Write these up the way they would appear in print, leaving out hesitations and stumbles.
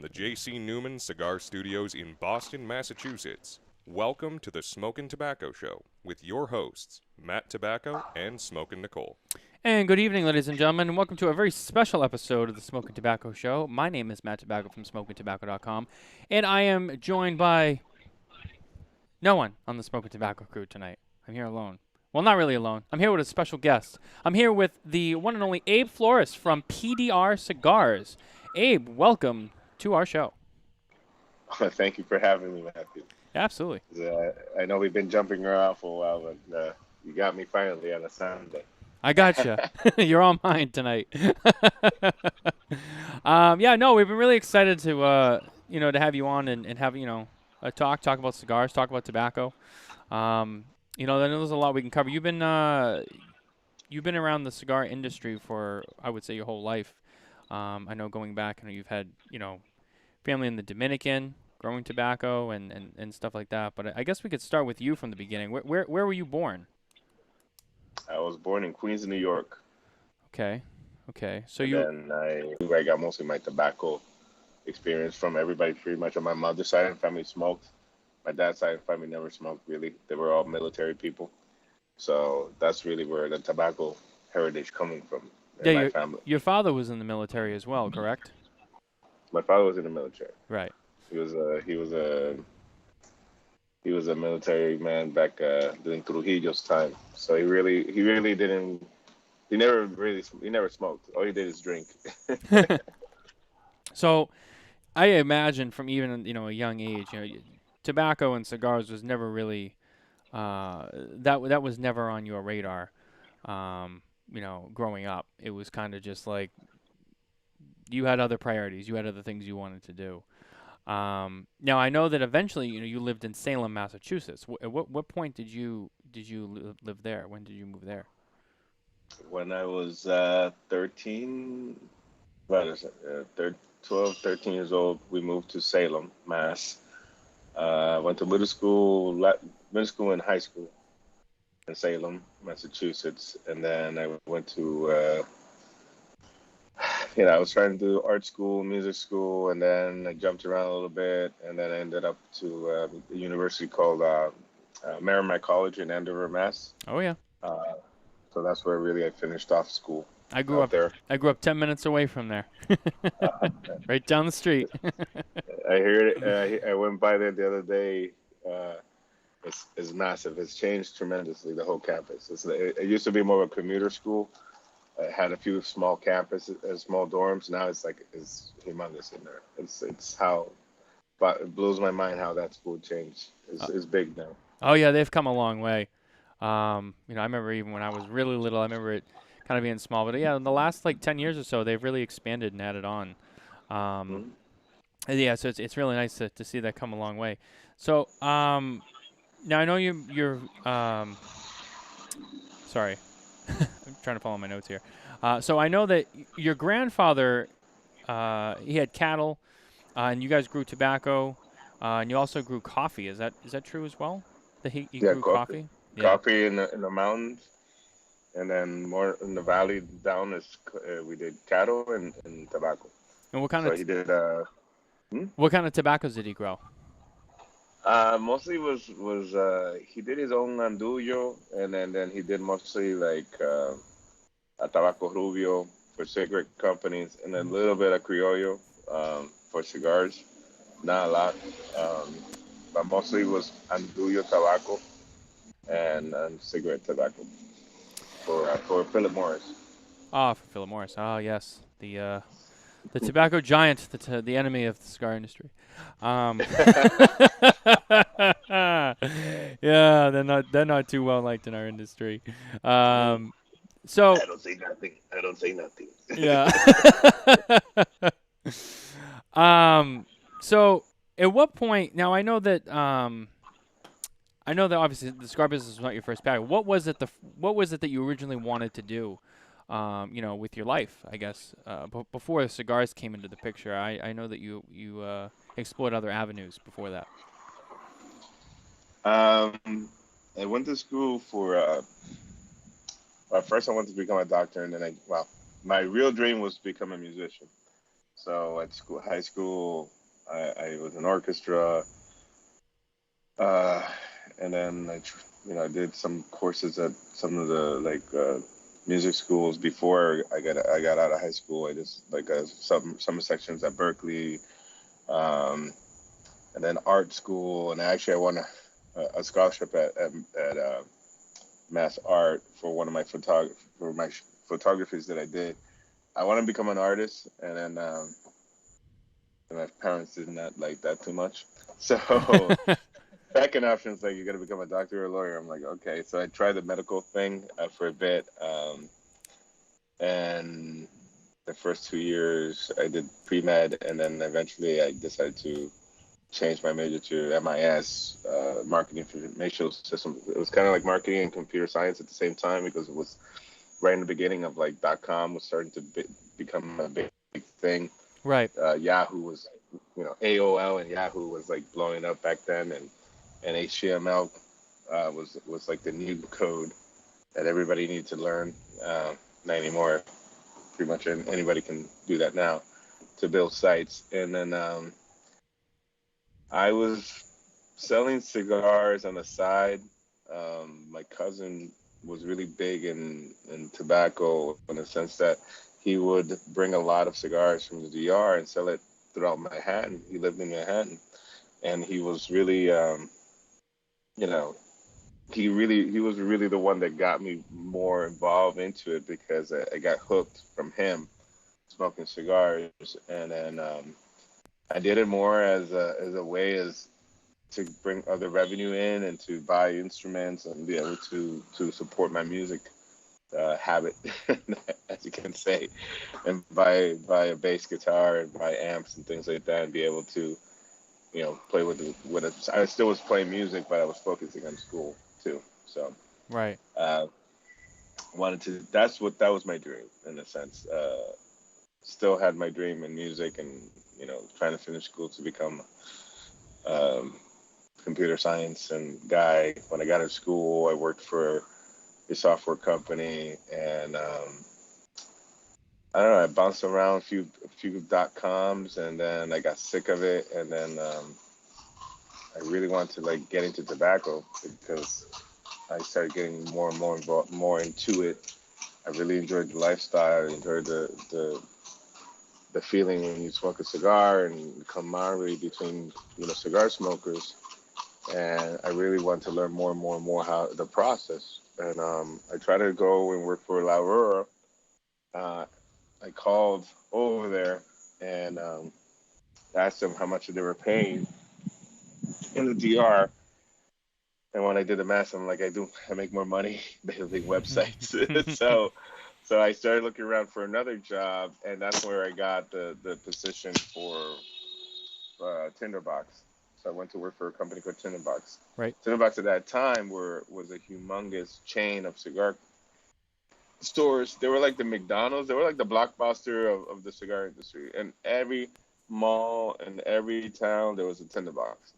the J.C. Newman Cigar Studios in Boston, Massachusetts. Welcome to the Smokin Tabacco Show with your hosts, Matt Tobacco and Smokin Nicole. And good evening, ladies and gentlemen, and welcome to a very special episode of the Smokin Tabacco Show. My name is Matt Tobacco from SmokinTobacco.com, and I am joined by no one on the Smokin Tabacco crew tonight. I'm here alone. Well, not really alone. I'm here with a special guest. I'm here with the one and only Abe Flores from PDR Cigars. Abe, welcome to our show. Thank you for having me, Matthew. Absolutely. I know we've been jumping around for a while, but you got me finally on a Sunday. I gotcha. You're on mine tonight. Yeah, no, we've been really excited to, to have you on and have, talk about cigars, talk about tobacco. I know there's a lot we can cover. You've been around the cigar industry for, I would say, your whole life. I know going back, you've had, family in the Dominican, growing tobacco and stuff like that. But I guess we could start with you from the beginning. Where were you born? I was born in Queens, New York. Okay. So and I got most of my tobacco experience from everybody pretty much on my mother's side of the family smoked. My dad's side of the family never smoked, really. They were all military people. So that's really where the tobacco heritage coming from in my family. Your father was in the military as well, correct? My father was in the military. Right. He was a military man back during Trujillo's time. So he never smoked. All he did is drink. So I imagine from even a young age, tobacco and cigars was never really that was never on your radar. Growing up, it was kind of just like you had other priorities, you had other things you wanted to do. Now I know that eventually, you lived in Salem, Massachusetts. At what point did you live there? When did you move there? When I was 13, 12, 13 years old, we moved to Salem, Mass. Went to middle school and high school in Salem, Massachusetts, and then I went to I was trying to do art school, music school, and then I jumped around a little bit, and then I ended up to a university called Merrimack College in Andover, Mass. Oh yeah. So that's where really I finished off school. I grew up there. I grew up 10 minutes away from there, right down the street. I heard it. I went by there the other day. It's massive. It's changed tremendously, the whole campus. It used to be more of a commuter school. It had a few small campuses, small dorms. Now it's humongous in there. But it blows my mind how that school changed. It's big now. Oh yeah, they've come a long way. I remember even when I was really little, I remember it kind of being small. But yeah, in the last 10 years or so, they've really expanded and added on. Yeah, so it's really nice to see that come a long way. So now I know you're sorry. I'm trying to follow my notes here. So I know that your grandfather, he had cattle, and you guys grew tobacco, and you also grew coffee. Is that true as well? That he grew coffee? Yeah. Coffee in the mountains, and then more in the valley down we did cattle and tobacco. And what kind of? So he did. What kind of tobaccos did he grow? Mostly was he did his own andullo, and then he did mostly a Tabaco Rubio for cigarette companies, and then a little bit of Criollo for cigars. Not a lot, but mostly was andullo tobacco and cigarette tobacco for Philip Morris. Ah, for Philip Morris. Ah, yes, the tobacco giant, the enemy of the cigar industry. Yeah, they're not too well liked in our industry. So I don't say nothing. Yeah. So at what point? Now I know that obviously the cigar business was not your first passion. What was it that you originally wanted to do? With your life, I guess, before the cigars came into the picture. I know that you explored other avenues before that. I went to school for first I wanted to become a doctor, and then my real dream was to become a musician. So at high school, I was in orchestra, uh, and then I did some courses at some of the music schools before I got out of high school. I just some summer sections at Berkeley, um, and then art school, and actually I won a scholarship at Mass Art for one of my photographies that I did. I want to become an artist, and then my parents did not like that too much. So second option is like you got to become a doctor or a lawyer. I'm like, okay. So I tried the medical thing for a bit, and the first 2 years I did pre-med, and then eventually I decided to change my major to MIS, marketing for information systems. It was kind of like marketing and computer science at the same time because it was right in the beginning of like .com was starting to become a big thing. Right. Yahoo was, AOL and Yahoo was like blowing up back then, and HTML was like the new code that everybody needed to learn. Not anymore. Pretty much anybody can do that now to build sites. And then I was selling cigars on the side. My cousin was really big in tobacco in the sense that he would bring a lot of cigars from the DR and sell it throughout Manhattan. He lived in Manhattan, and he was really, you know, he was really the one that got me more involved into it because I got hooked from him smoking cigars, and then I did it more as a way as to bring other revenue in and to buy instruments and be able to support my music habit, as you can say, and buy a bass guitar and buy amps and things like that, and be able to play with it. I still was playing music, but I was focusing on school too. So Right. uh, wanted to. That was my dream in a sense. Still had my dream in music, and trying to finish school to become um, computer science and guy. When I got to school, I worked for a software company, and I don't know. I bounced around a few .coms, and then I got sick of it, and then I really wanted to like get into tobacco because I started getting more and more involved, more into it. I really enjoyed the lifestyle. I enjoyed the feeling when you smoke a cigar and camaraderie between cigar smokers. And I really want to learn more and more and more how the process. And I tried to go and work for La Aurora. I called over there and asked them how much they were paying in the DR. And when I did the math, I'm like, I make more money building websites. so I started looking around for another job, and that's where I got the position for Tinderbox. So I went to work for a company called Tinderbox. Right. Tinderbox at that time was a humongous chain of cigar stores. They were like the McDonald's. They were like the Blockbuster of the cigar industry. And every mall and every town there was a Tinderbox.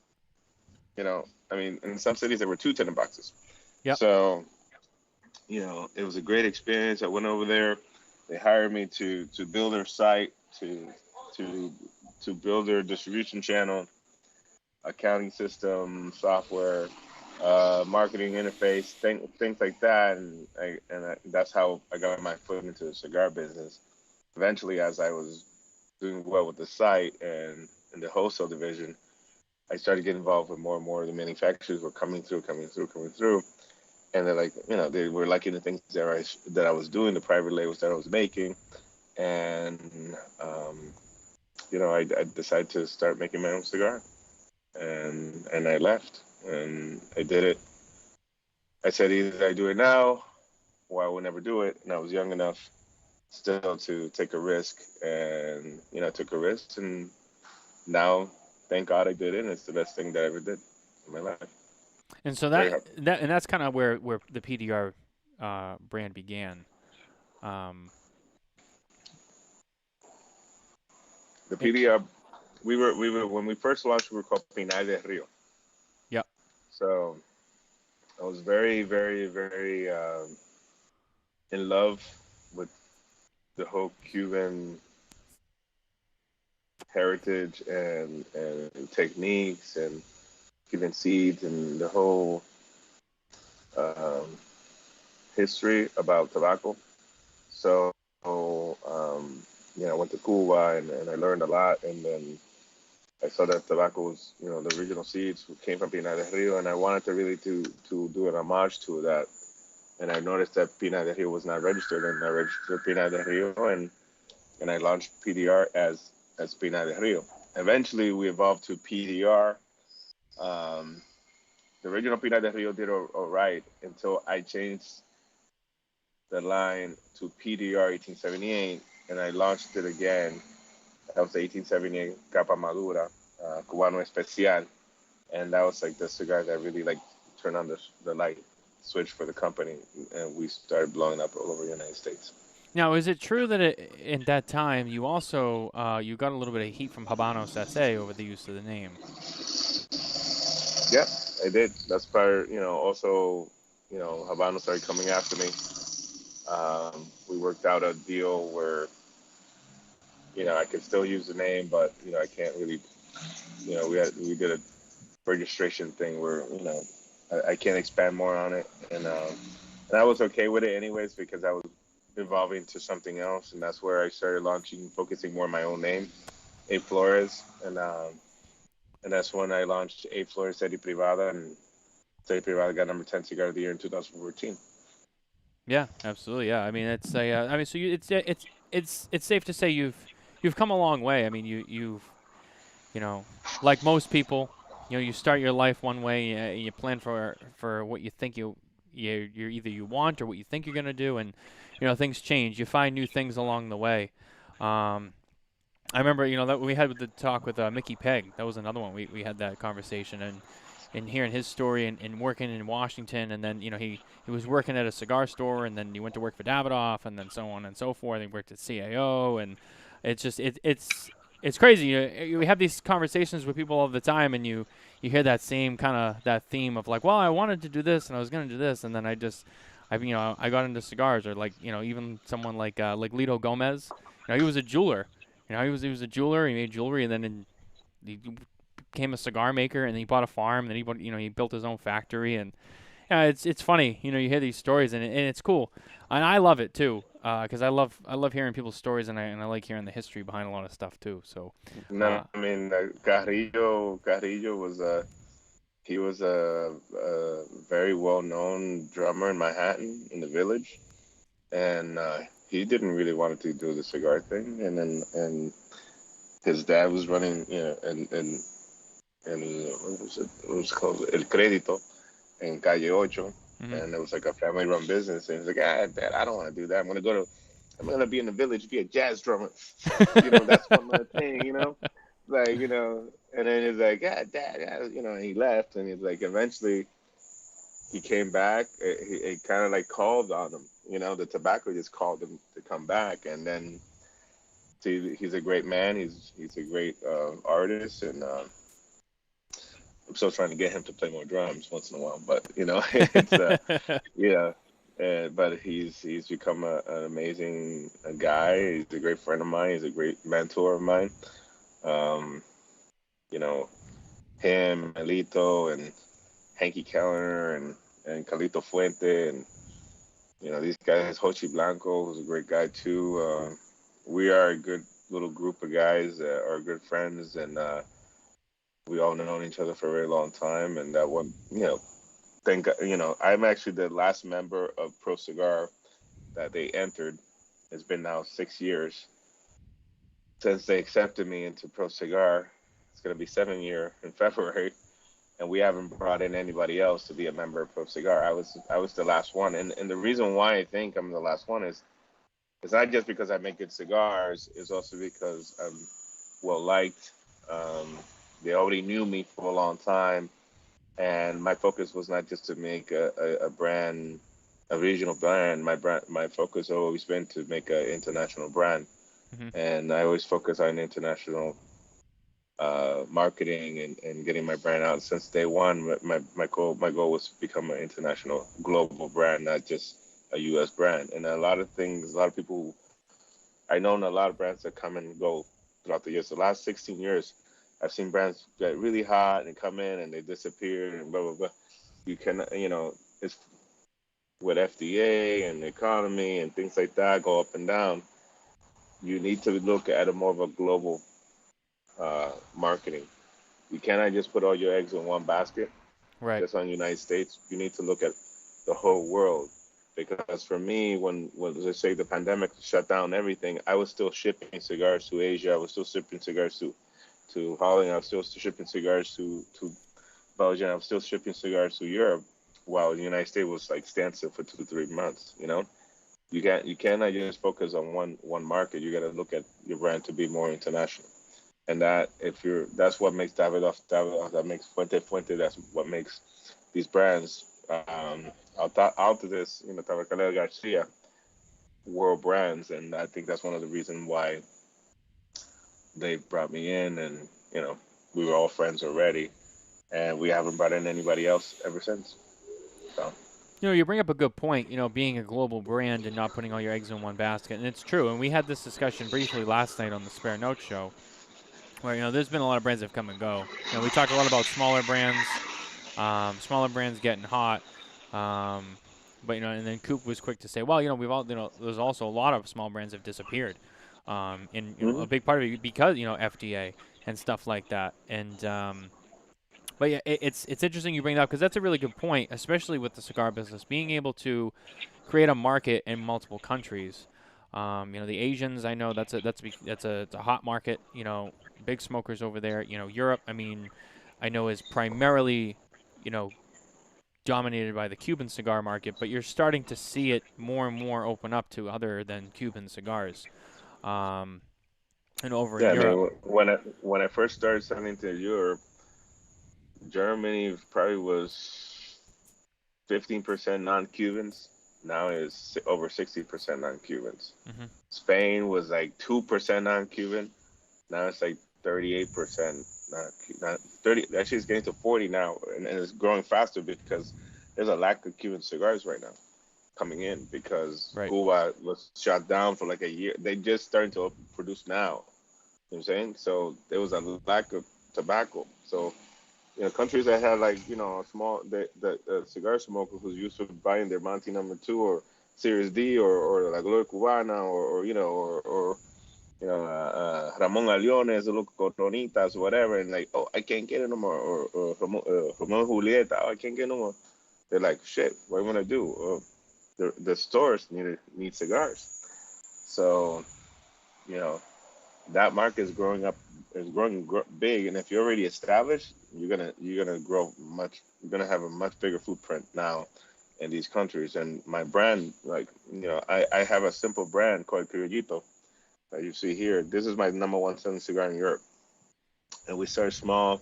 I mean, in some cities there were two Tinderboxes. Yep. So, it was a great experience. I went over there. They hired me to build their site, to build their distribution channel, accounting system, software, marketing interface, things like that, and that's how I got my foot into the cigar business. Eventually, as I was doing well with the site and in the wholesale division, I started getting involved with more and more of the manufacturers were coming through, and they're like, they were liking the things that I was doing, the private labels that I was making, and I decided to start making my own cigar. And I left and I did it. I said either I do it now or I will never do it. And I was young enough still to take a risk, and took a risk, and now thank God I did it. And it's the best thing that I ever did in my life. And so that's kind of where the PDR brand began. The PDR, we were when we first launched, we were called Pinal del Rio. Yep. So I was very, very, very in love with the whole Cuban heritage and techniques and peeling seeds and the whole um, history about tobacco. So, I went to Cuba and I learned a lot. And then I saw that tobacco was, the original seeds came from Pinar del Rio, and I wanted to really to do an homage to that. And I noticed that Pinar del Rio was not registered, and I registered Pinar del Rio, and I launched PDR as Pinar del Rio. Eventually, we evolved to PDR. Um, the original Pinar del Rio did all right until I changed the line to PDR 1878, and I launched it again. That was the 1878 Capa Madura, Cubano Especial, and that was like the cigar that really like turned on the light switch for the company, and we started blowing up all over the United States. Now, is it true that in that time you also you got a little bit of heat from Habano Sase over the use of the name? Yeah, I did. That's part, also, Habano started coming after me. We worked out a deal where, I could still use the name, but, I can't really, we did a registration thing where, I can't expand more on it. And I was okay with it anyways, because I was evolving to something else. And that's where I started focusing more on my own name, Abe Flores. And that's when I launched Abe Flores Serie Privada, and Serie Privada got number 10 cigar of the year in 2014. Yeah, absolutely. Yeah, I mean it's a. I mean, so it's safe to say you've come a long way. I mean, you've like most people, you start your life one way, you plan for what you think you're either you want or what you think you're gonna do, and things change. You find new things along the way. I remember, that we had the talk with Mickey Pegg. That was another one. We had that conversation, and hearing his story and working in Washington, and then he was working at a cigar store, and then he went to work for Davidoff, and then so on and so forth. He worked at CAO, and it's just it's crazy. We have these conversations with people all the time, and you hear that same kind of that theme of like, well, I wanted to do this, and I was going to do this, and then I got into cigars, or like even someone like Lito Gomez. He was a jeweler. He was a jeweler. He made jewelry, and then he became a cigar maker, and then he bought a farm, and then he built his own factory, and it's funny. You hear these stories, and it's cool, and I love it too, because I love hearing people's stories, and I like hearing the history behind a lot of stuff too. So, No, I mean, Carrillo was a very well known drummer in Manhattan in the Village, and he didn't really want to do the cigar thing, and his dad was running, and it was called El Crédito in Calle Ocho, and it was like a family run business, and he's like, Dad, I don't want to do that. I'm gonna be in the Village, be a jazz drummer. That's what my thing, like, and then he's like, yeah, Dad, and he left, and he's like, eventually he came back. It kind of like called on him, the tobacco just called him to come back, and then he's a great man. He's a great artist, and I'm still trying to get him to play more drums once in a while, but it's yeah. But he's become an amazing guy. He's a great friend of mine. He's a great mentor of mine. You know, him, Melito, and Hanky Kellner, and Carlito Fuente, and these guys. Hochi Blanco, who's a great guy too. We are a good little group of guys that are good friends, and we all known each other for a very long time. And that one, thank God, I'm actually the last member of Pro Cigar that they entered. It's been now 6 years since they accepted me into Pro Cigar. It's going to be 7 year in February, and we haven't brought in anybody else to be a member of Pro Cigar. I was the last one, and the reason why I think I'm the last one is it's not just because I make good cigars. It's also because I'm well liked. They already knew me for a long time, and my focus was not just to make a brand, a regional brand. My focus always been to make an international brand, and I always focus on international marketing and getting my brand out. Since day one, my goal was to become an international, global brand, not just a U.S. brand. And a lot of people, I know a lot of brands that come and go, throughout the years. The last 16 years, I've seen brands get really hot and come in and they disappear and blah blah blah. You can, it's with FDA and the economy and things like that go up and down. You need to look at a more of a global marketing. You cannot just put all your eggs in one basket, Right. just on the United States. You need to look at the whole world. Because for me, when let's say the pandemic shut down everything, I was still shipping cigars to Asia. I was still shipping cigars to Holland. I was still shipping cigars to Belgium. I was still shipping cigars to Europe, while the United States was like standstill for 2 to 3 months. You cannot just focus on one market. You got to look at your brand to be more international. And that if you're that's what makes Davidoff, that makes Fuente, that's what makes these brands out of this, Tabacalera Garcia world brands. And I think that's one of the reasons why they brought me in, and we were all friends already, and we haven't brought in anybody else ever since. So You bring up a good point, being a global brand and not putting all your eggs in one basket. And it's true. And we had this discussion briefly last night on the Spare Note show where, there's been a lot of brands that have come and go. We talked a lot about smaller brands getting hot. But, and then Coop was quick to say, well, there's also a lot of small brands have disappeared. And, a big part of it because, FDA and stuff like that. And, but yeah, it's interesting you bring that up because that's a really good point, especially with the cigar business, being able to create a market in multiple countries. The Asians, I know that's a hot market. Big smokers over there. Europe, I mean, I know is primarily, dominated by the Cuban cigar market, but you're starting to see it more and more open up to other than Cuban cigars. And over yeah, in I Europe. mean, when I first started selling to Europe, Germany probably was 15% non-Cubans. Now it's over 60% non-Cubans. Hmm. Spain was like 2% non-Cuban. Now it's like 38% not 30. Actually, it's getting to 40 now, and it's growing faster because there's a lack of Cuban cigars right now coming in because Right. Cuba was shut down for like a year. They just starting to produce now. You know what I'm saying? So there was a lack of tobacco. So countries that had like a small the cigar smoker who's used to buying their Monty number 2 or Series D or La Gloria Cubana or Ramon Aliones, or Coronitas, whatever, and like, oh, I can't get it no more, or Ramon Julieta, oh, I can't get no more. They're like, shit, what am I gonna do? The stores need cigars, so you know that market is growing up, big, and if you're already established, you're gonna grow much. You're gonna have a much bigger footprint now in these countries. And my brand, like I have a simple brand called Criollito that you see here. This is my number one selling cigar in Europe, and we started small,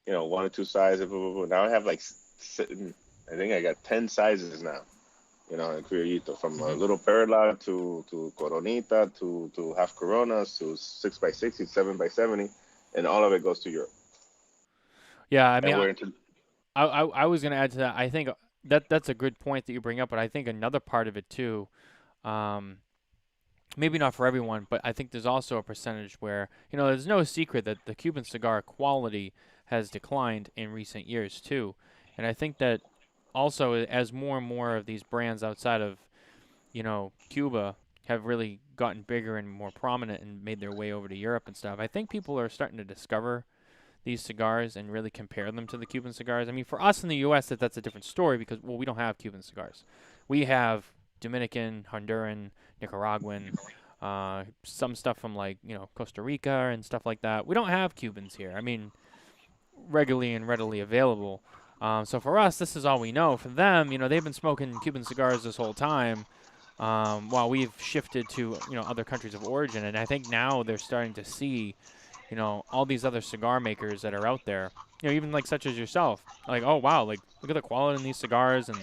one or two sizes. Blah, blah, blah. Now I have like I think I got 10 sizes now. In Criollito, from a Hmm. little Perla to Coronita to half Coronas to 6x60, 7x70, and all of it goes to Europe. Yeah, I And mean, we're into I was going to add to that. I think that's a good point that you bring up, but I think another part of it too, um, maybe not for everyone, but I think there's also a percentage where, there's no secret that the Cuban cigar quality has declined in recent years too. And I think that also as more and more of these brands outside of, Cuba have really gotten bigger and more prominent and made their way over to Europe and stuff, I think people are starting to discover these cigars and really compare them to the Cuban cigars. I mean, for us in the U.S., that's a different story because, well, we don't have Cuban cigars. We have Dominican, Honduran, Nicaraguan, some stuff from like, Costa Rica and stuff like that. We don't have Cubans here. I mean, regularly and readily available. So for us, this is all we know. For them, they've been smoking Cuban cigars this whole time, while we've shifted to, other countries of origin. And I think now they're starting to see, all these other cigar makers that are out there, even like such as yourself, like, oh, wow, like, look at the quality in these cigars. And,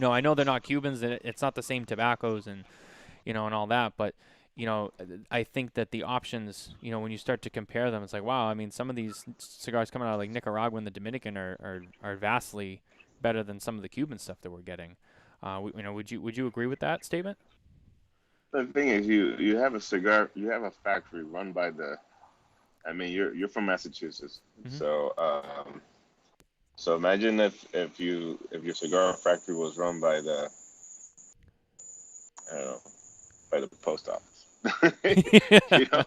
I know they're not Cubans and it's not the same tobaccos and, and all that. But, I think that the options, when you start to compare them, it's like, wow, I mean, some of these cigars coming out of like Nicaragua and the Dominican are vastly better than some of the Cuban stuff that we're getting. Would you agree with that statement? The thing is, you have a factory run by the. I mean, you're from Massachusetts, Hmm. so imagine if your cigar factory was run by the, I don't know, by the post office, you know,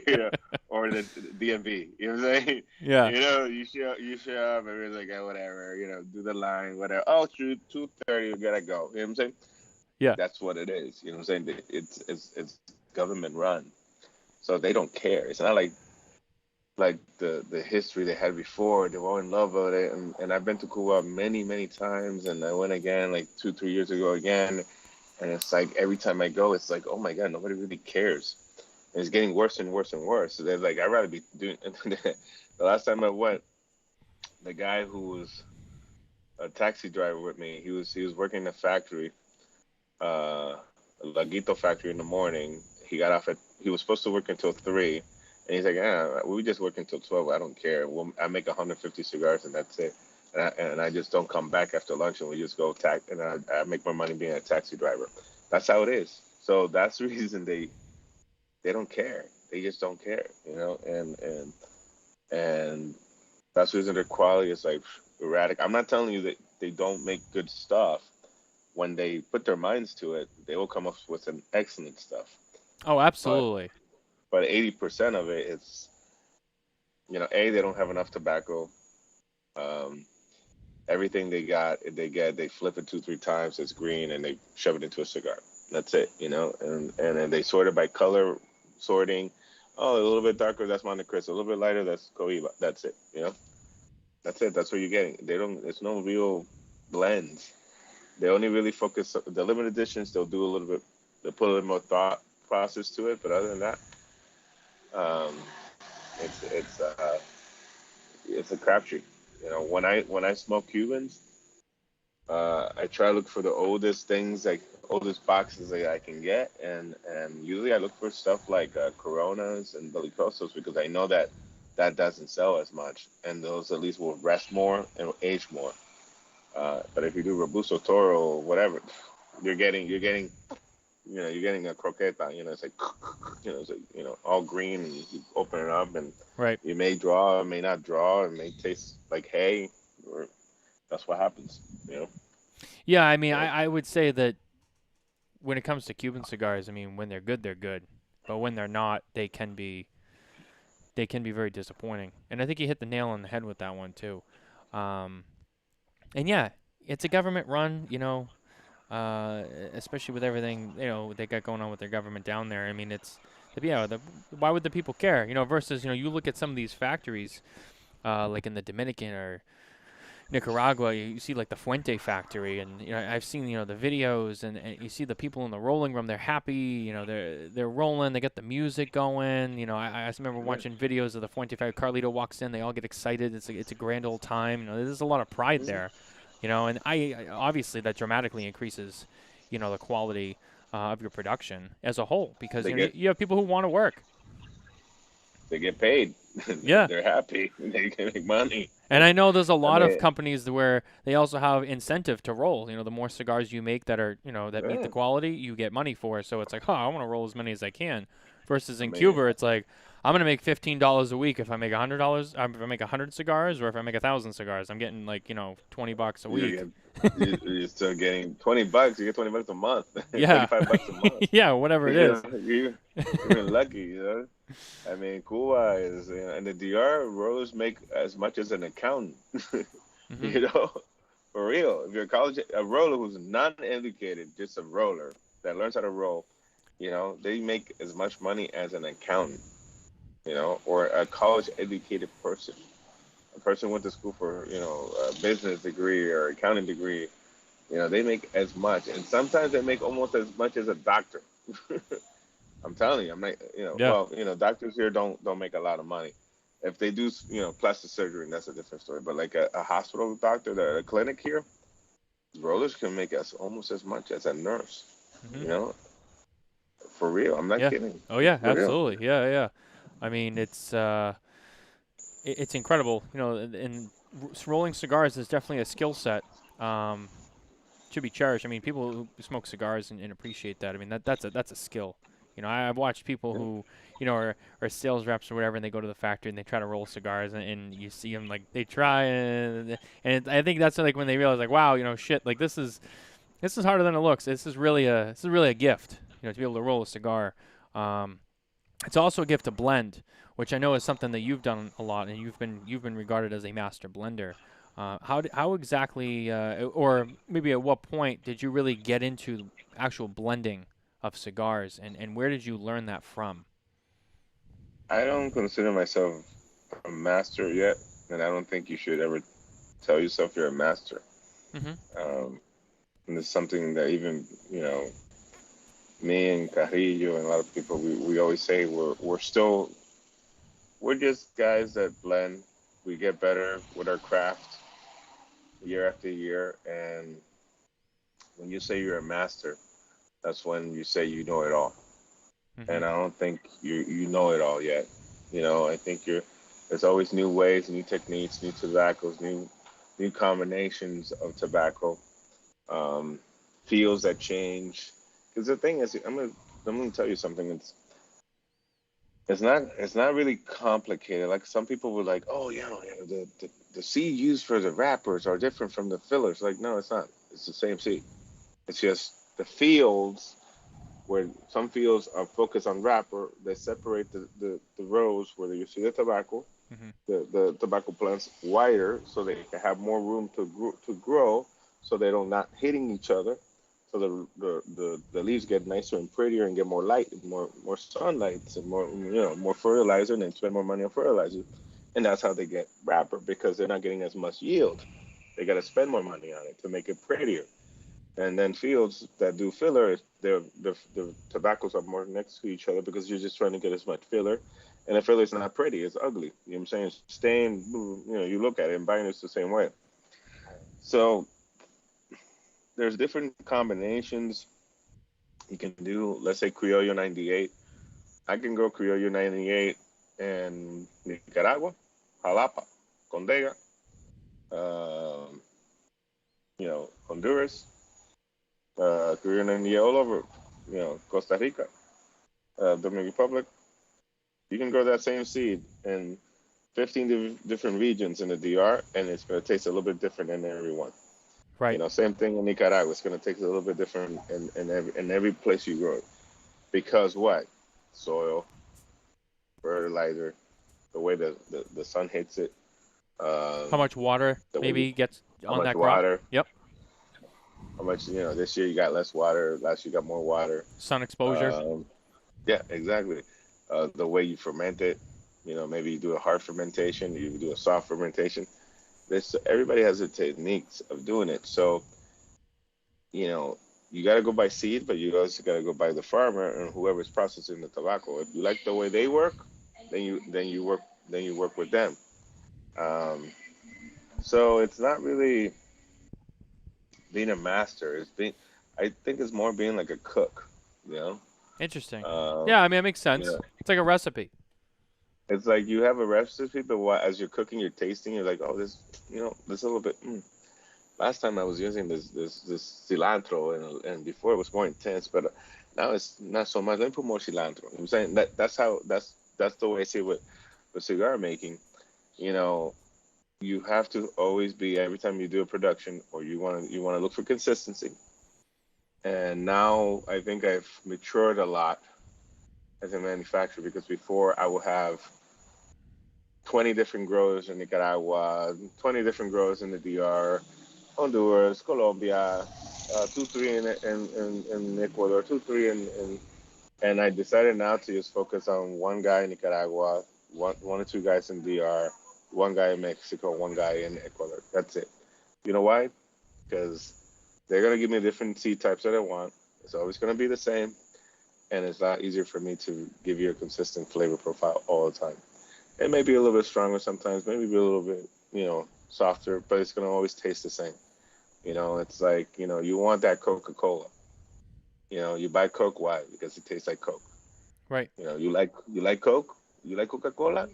you know, or the DMV. You know what I'm saying? Yeah. You know, you show up, and it's like, whatever, do the line, whatever. Oh, shoot, 2:30, we gotta go. You know what I'm saying? Yeah. That's what it is. You know what I'm saying? It's government run, so they don't care. It's not like the history they had before. They were all in love with it, and I've been to Cuba many times, and I went again like 2 3 years ago again, and it's like every time I go, it's like, oh my god, nobody really cares. And it's getting worse and worse and worse. So they're like, I'd rather be doing. The last time I went, the guy who was a taxi driver with me, he was working in a factory, uh, a Laguito factory in the morning. He got off at. He was supposed to work until 3, and he's like, we just work until 12. I don't care. I make 150 cigars and that's it. And I just don't come back after lunch, and we just go and I make my money being a taxi driver. That's how it is. So that's the reason they don't care. They just don't care, and that's the reason their quality is like erratic. I'm not telling you that they don't make good stuff. When they put their minds to it, they will come up with some excellent stuff. Oh, But absolutely. 80% of it, it's they don't have enough tobacco. Um, Everything they flip it 2 3 times. It's green, and they shove it into a cigar. That's it, and then they sort it by color sorting. Oh, a little bit darker, that's Montecristo. A little bit lighter, that's Cohiba. That's it, That's it. That's what you're getting. They don't. There's no real blends. They only really focus the limited editions. They'll do a little bit. They'll put a little more thought process to it. But other than that, um, it's it's uh, it's a crapshoot. When I smoke Cubans, I try to look for the oldest things, like oldest boxes that I can get, and usually I look for stuff like Coronas and Belicosos, because I know that doesn't sell as much, and those at least will rest more and will age more. But if you do Robusto Toro or whatever, you're getting a croqueta. It's like, all green, and you open it up, and Right. you may draw, it may not draw, it may taste like hay, or that's what happens. Yeah, I mean, So I would say that when it comes to Cuban cigars, I mean, when they're good, they're good. But when they're not, they can be very disappointing. And I think you hit the nail on the head with that one too. Um, and yeah, it's a government run, especially with everything, they got going on with their government down there. I mean, why would the people care? Versus, you look at some of these factories, like in the Dominican or Nicaragua, you see like the Fuente factory, and I've seen the videos, and you see the people in the rolling room. They're happy, they're rolling. They got the music going. I just remember watching videos of the Fuente factory. Carlito walks in, they all get excited. It's a grand old time. There's a lot of pride there, and I obviously that dramatically increases, the quality of your production as a whole, because they get you have people who want to work. they get paid. Yeah. They're happy. They can make money. And I know there's a I lot of mean, companies where they also have incentive to roll. The more cigars you make that are, that meet the yeah. quality, you get money for. So it's like, I want to roll as many as I can. Versus I in mean, Cuba, it's like, I'm gonna make $15 a week if I make $100. If I make 100 cigars, or if I make 1,000 cigars, I'm getting like $20 a week. you're still getting $20. You get $20 a month. Yeah, $35 a month. yeah, whatever it is. You're lucky. I mean, Cuba is, and the DR rollers make as much as an accountant. Hmm. you know, for real. If you're a roller who's non-educated, just a roller that learns how to roll, they make as much money as an accountant, or a college-educated person. A person went to school for, a business degree or accounting degree. They make as much, and sometimes they make almost as much as a doctor. I'm telling you, I'm like, Yeah. doctors here don't make a lot of money. If they do, plastic surgery, that's a different story. But like a hospital doctor, a clinic here, rollers can make us almost as much as a nurse. Hmm. You know, for real. I'm not Yeah. kidding. Oh yeah, For real. absolutely. Yeah, yeah. I mean, it's incredible. And rolling cigars is definitely a skill set. should be cherished. I mean, people who smoke cigars and appreciate that. I mean, that's a skill. You know, I've watched people who, you know, are sales reps or whatever, and they go to the factory and they try to roll cigars, and you see them like they try, and I think that's like when they realize like, wow, you know, shit, like this is harder than it looks. This is really a gift, you know, to be able to roll a cigar. It's also a gift to blend, which I know is something that you've done a lot, and you've been regarded as a master blender. How exactly, or maybe at what point did you really get into actual blending of cigars, and where did you learn that from? I don't consider myself a master yet, and I don't think you should ever tell yourself you're a master. Mm-hmm. And it's something that even, me and Carrillo and a lot of people, we always say we're just guys that blend. We get better with our craft year after year. And when you say you're a master, that's when you say you know it all. Mm-hmm. And I don't think you know it all yet. I think there's always new ways, new techniques, new tobaccos, new combinations of tobacco, fields that change. Because the thing is, I'm gonna tell you something. It's not really complicated. Like some people were like, oh yeah, the seed used for the wrappers are different from the fillers. Like no, it's not. It's the same seed. It's just the fields where some fields are focused on wrapper. They separate the rows where you see the tobacco, Mm-hmm. the tobacco plants wider so they can have more room to grow so they don't not hitting each other. So the leaves get nicer and prettier and get more light and more sunlight and more fertilizer, and then spend more money on fertilizer. And that's how they get wrapper, because they're not getting as much yield. They got to spend more money on it to make it prettier. And then fields that do filler, the tobaccos are more next to each other because you're just trying to get as much filler. And the filler is not pretty, it's ugly. You know what I'm saying? Stain, you look at it, and buying it's the same way. So there's different combinations you can do. Let's say Criollo 98. I can go Criollo 98 in Nicaragua, Jalapa, Condega, um, Honduras, Criollo 98 all over, Costa Rica, Dominican Republic. You can grow that same seed in 15 different regions in the DR, and it's going to taste a little bit different in every one. Right. Same thing in Nicaragua. It's going to taste a little bit different in every place you grow it. Because what? Soil, fertilizer, the way the sun hits it. How much water maybe gets on that crop? Water. Yep. How much, this year you got less water. Last year you got more water. Sun exposure. Yeah, exactly. The way you ferment it, maybe you do a hard fermentation, you do a soft fermentation. Everybody has their techniques of doing it. So, you got to go by seed, but you also got to go by the farmer and whoever's processing the tobacco. If you like the way they work, then you work with them. So it's not really being a master. I think it's more being like a cook. Interesting. Uh, Yeah, I mean, it makes sense. yeah. It's like a recipe. It's like you have a recipe, but as you're cooking, you're tasting. You're like, oh, this a little bit. Last time I was using this cilantro, and before it was more intense, but now it's not so much. Let me put more cilantro. I'm saying that's the way I see it with cigar making. You have to always be, every time you do a production, or you want to look for consistency. And now I think I've matured a lot as a manufacturer, because before I would have 20 different growers in Nicaragua, 20 different growers in the DR, Honduras, Colombia, 2, 3 in Ecuador, 2, 3 and I decided now to just focus on one guy in Nicaragua, one or two guys in DR, one guy in Mexico, one guy in Ecuador. That's it. You know why? Because they're gonna give me different seed types that I want. It's always gonna be the same, and it's a lot easier for me to give you a consistent flavor profile all the time. It may be a little bit stronger sometimes, maybe be a little bit, softer, but it's gonna always taste the same. It's like, you want that Coca-Cola. You buy Coke, why? Because it tastes like Coke. Right. You like Coke, you like Coca-Cola.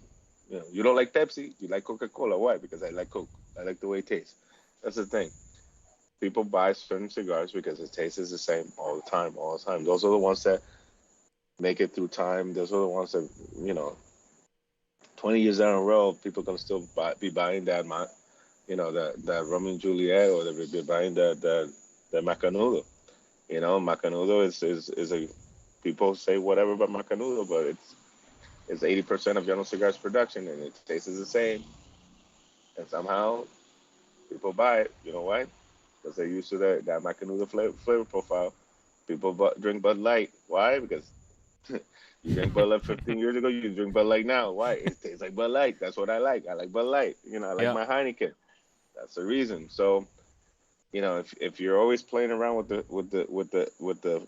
You don't like Pepsi, you like Coca-Cola. Why? Because I like Coke. I like the way it tastes. That's the thing. people buy certain cigars because it tastes the same all the time, all the time. Those are the ones that make it through time. Those are the ones that, you know, 20 years down the road, people can still be buying that, that Romeo and Juliet, or they'll be buying the Macanudo. You know, Macanudo is a, people say whatever about Macanudo, but it's 80% of Llano Cigars production, and it tastes the same. And somehow people buy it. You know why? Because they're used to that Macanudo flavor profile. People drink Bud Light. Why? Because you drank Bud Light 15 years ago. You drink Bud Light now. Why? It tastes like Bud Light. That's what I like. I like Bud Light. You know, I like Yeah. my Heineken. That's the reason. So, you know, if you're always playing around with the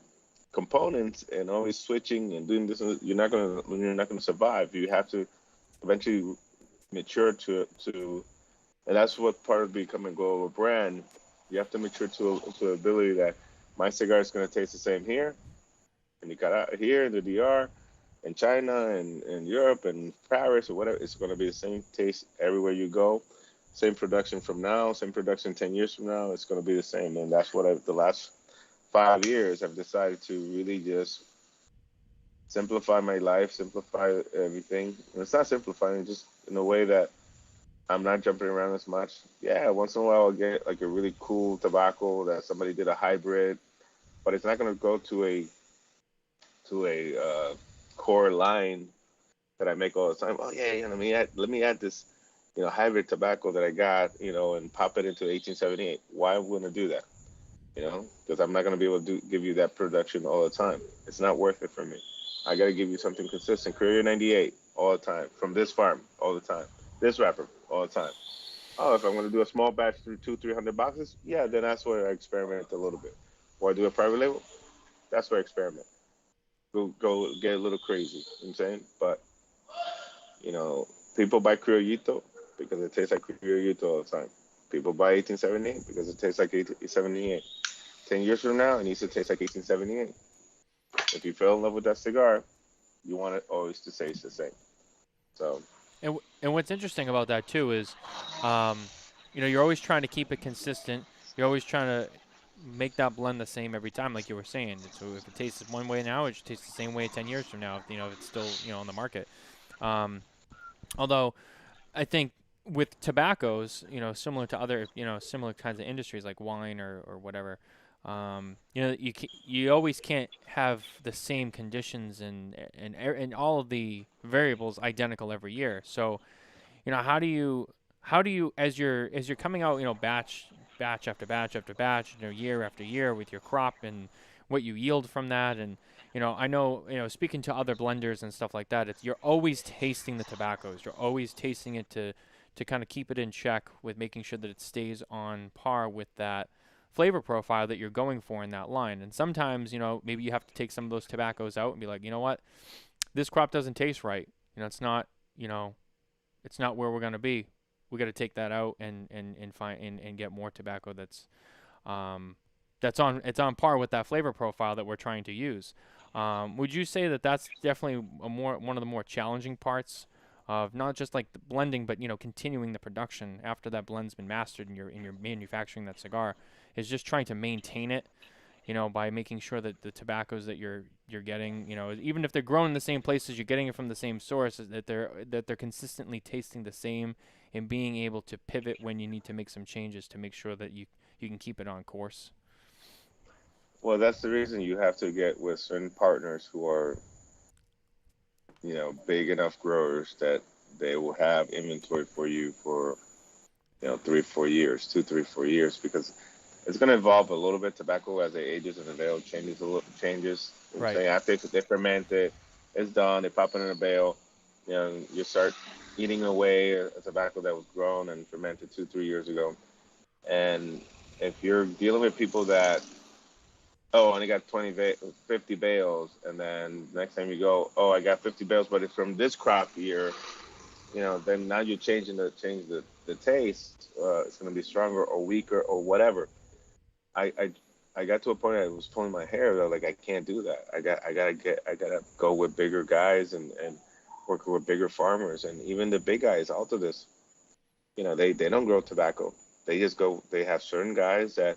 components and always switching and doing this, you're not gonna survive. You have to eventually mature to, and that's what part of becoming a global brand. You have to mature to the ability that my cigar is going to taste the same here in Nicaragua, here in the DR, in China, and in Europe, and Paris, or whatever. It's going to be the same taste everywhere you go. Same production from now, same production 10 years from now. It's going to be the same. And that's what the last 5 years I've decided to really just simplify my life, simplify everything. And it's not simplifying, just in a way that I'm not jumping around as much. Yeah, once in a while I'll get like a really cool tobacco that somebody did a hybrid, but it's not going to go to a core line that I make all the time. Oh yeah, yeah, let me add this, hybrid tobacco that I got, and pop it into 1878. Why wouldn't I do that? Because I'm not going to be able to give you that production all the time. It's not worth it for me. I got to give you something consistent. Career 98 all the time, from this farm all the time, this wrapper all the time. Oh, if I'm going to do a small batch through 300 boxes, yeah, then that's where I experiment a little bit. Or I do a private label, that's where I experiment. Go get a little crazy. You know what I'm saying? But, you know, people buy Criollito because it tastes like Criollito all the time. People buy 1878 because it tastes like 1878. 10 years from now, it needs to taste like 1878. If you fell in love with that cigar, you want it always to taste the same. So, And what's interesting about that too is, you're always trying to keep it consistent. You're always trying to make that blend the same every time, like you were saying. So if it tastes one way now, it should taste the same way 10 years from now. If it's still on the market. Um, Although I think with tobaccos, similar to other, similar kinds of industries like wine or whatever, you always can't have the same conditions and all of the variables identical every year. So, how do you as you're coming out, batch after batch after batch, year after year with your crop and what you yield from that, and I know, speaking to other blenders and stuff like that, you're always tasting the tobaccos. You're always tasting it to kind of keep it in check with making sure that it stays on par with that flavor profile that you're going for in that line. And sometimes, maybe you have to take some of those tobaccos out and be like, you know what, this crop doesn't taste right. It's not, it's not where we're going to be. We got to take that out and find and get more tobacco um, it's on par with that flavor profile that we're trying to use. Would you say that that's definitely one of the more challenging parts of not just like the blending, but continuing the production after that blend's been mastered and you're manufacturing that cigar, is just trying to maintain it, by making sure that the tobaccos that you're getting, even if they're grown in the same places, you're getting it from the same source, that they're consistently tasting the same, and being able to pivot when you need to make some changes to make sure that you can keep it on course. well, that's the reason you have to get with certain partners who are, big enough growers that they will have inventory for you for, 3 4 years, 2 3 4 years, because it's going to evolve a little bit. Tobacco as it ages and the bale changes a little, changes. You know what I'm Right. saying, after they ferment it, it's done. They pop it in a bale. You start eating away a tobacco that was grown and fermented 2 3 years ago. And if you're dealing with people that, oh, I only got 50 bales, and then next time you go, oh, I got 50 bales, but it's from this crop year, then now you're change the taste. It's going to be stronger or weaker or whatever. I, I I got to a point I was pulling my hair though, like I can't do that. I gotta go with bigger guys and work with bigger farmers, and even the big guys out of this, they don't grow tobacco. They just go. They have certain guys that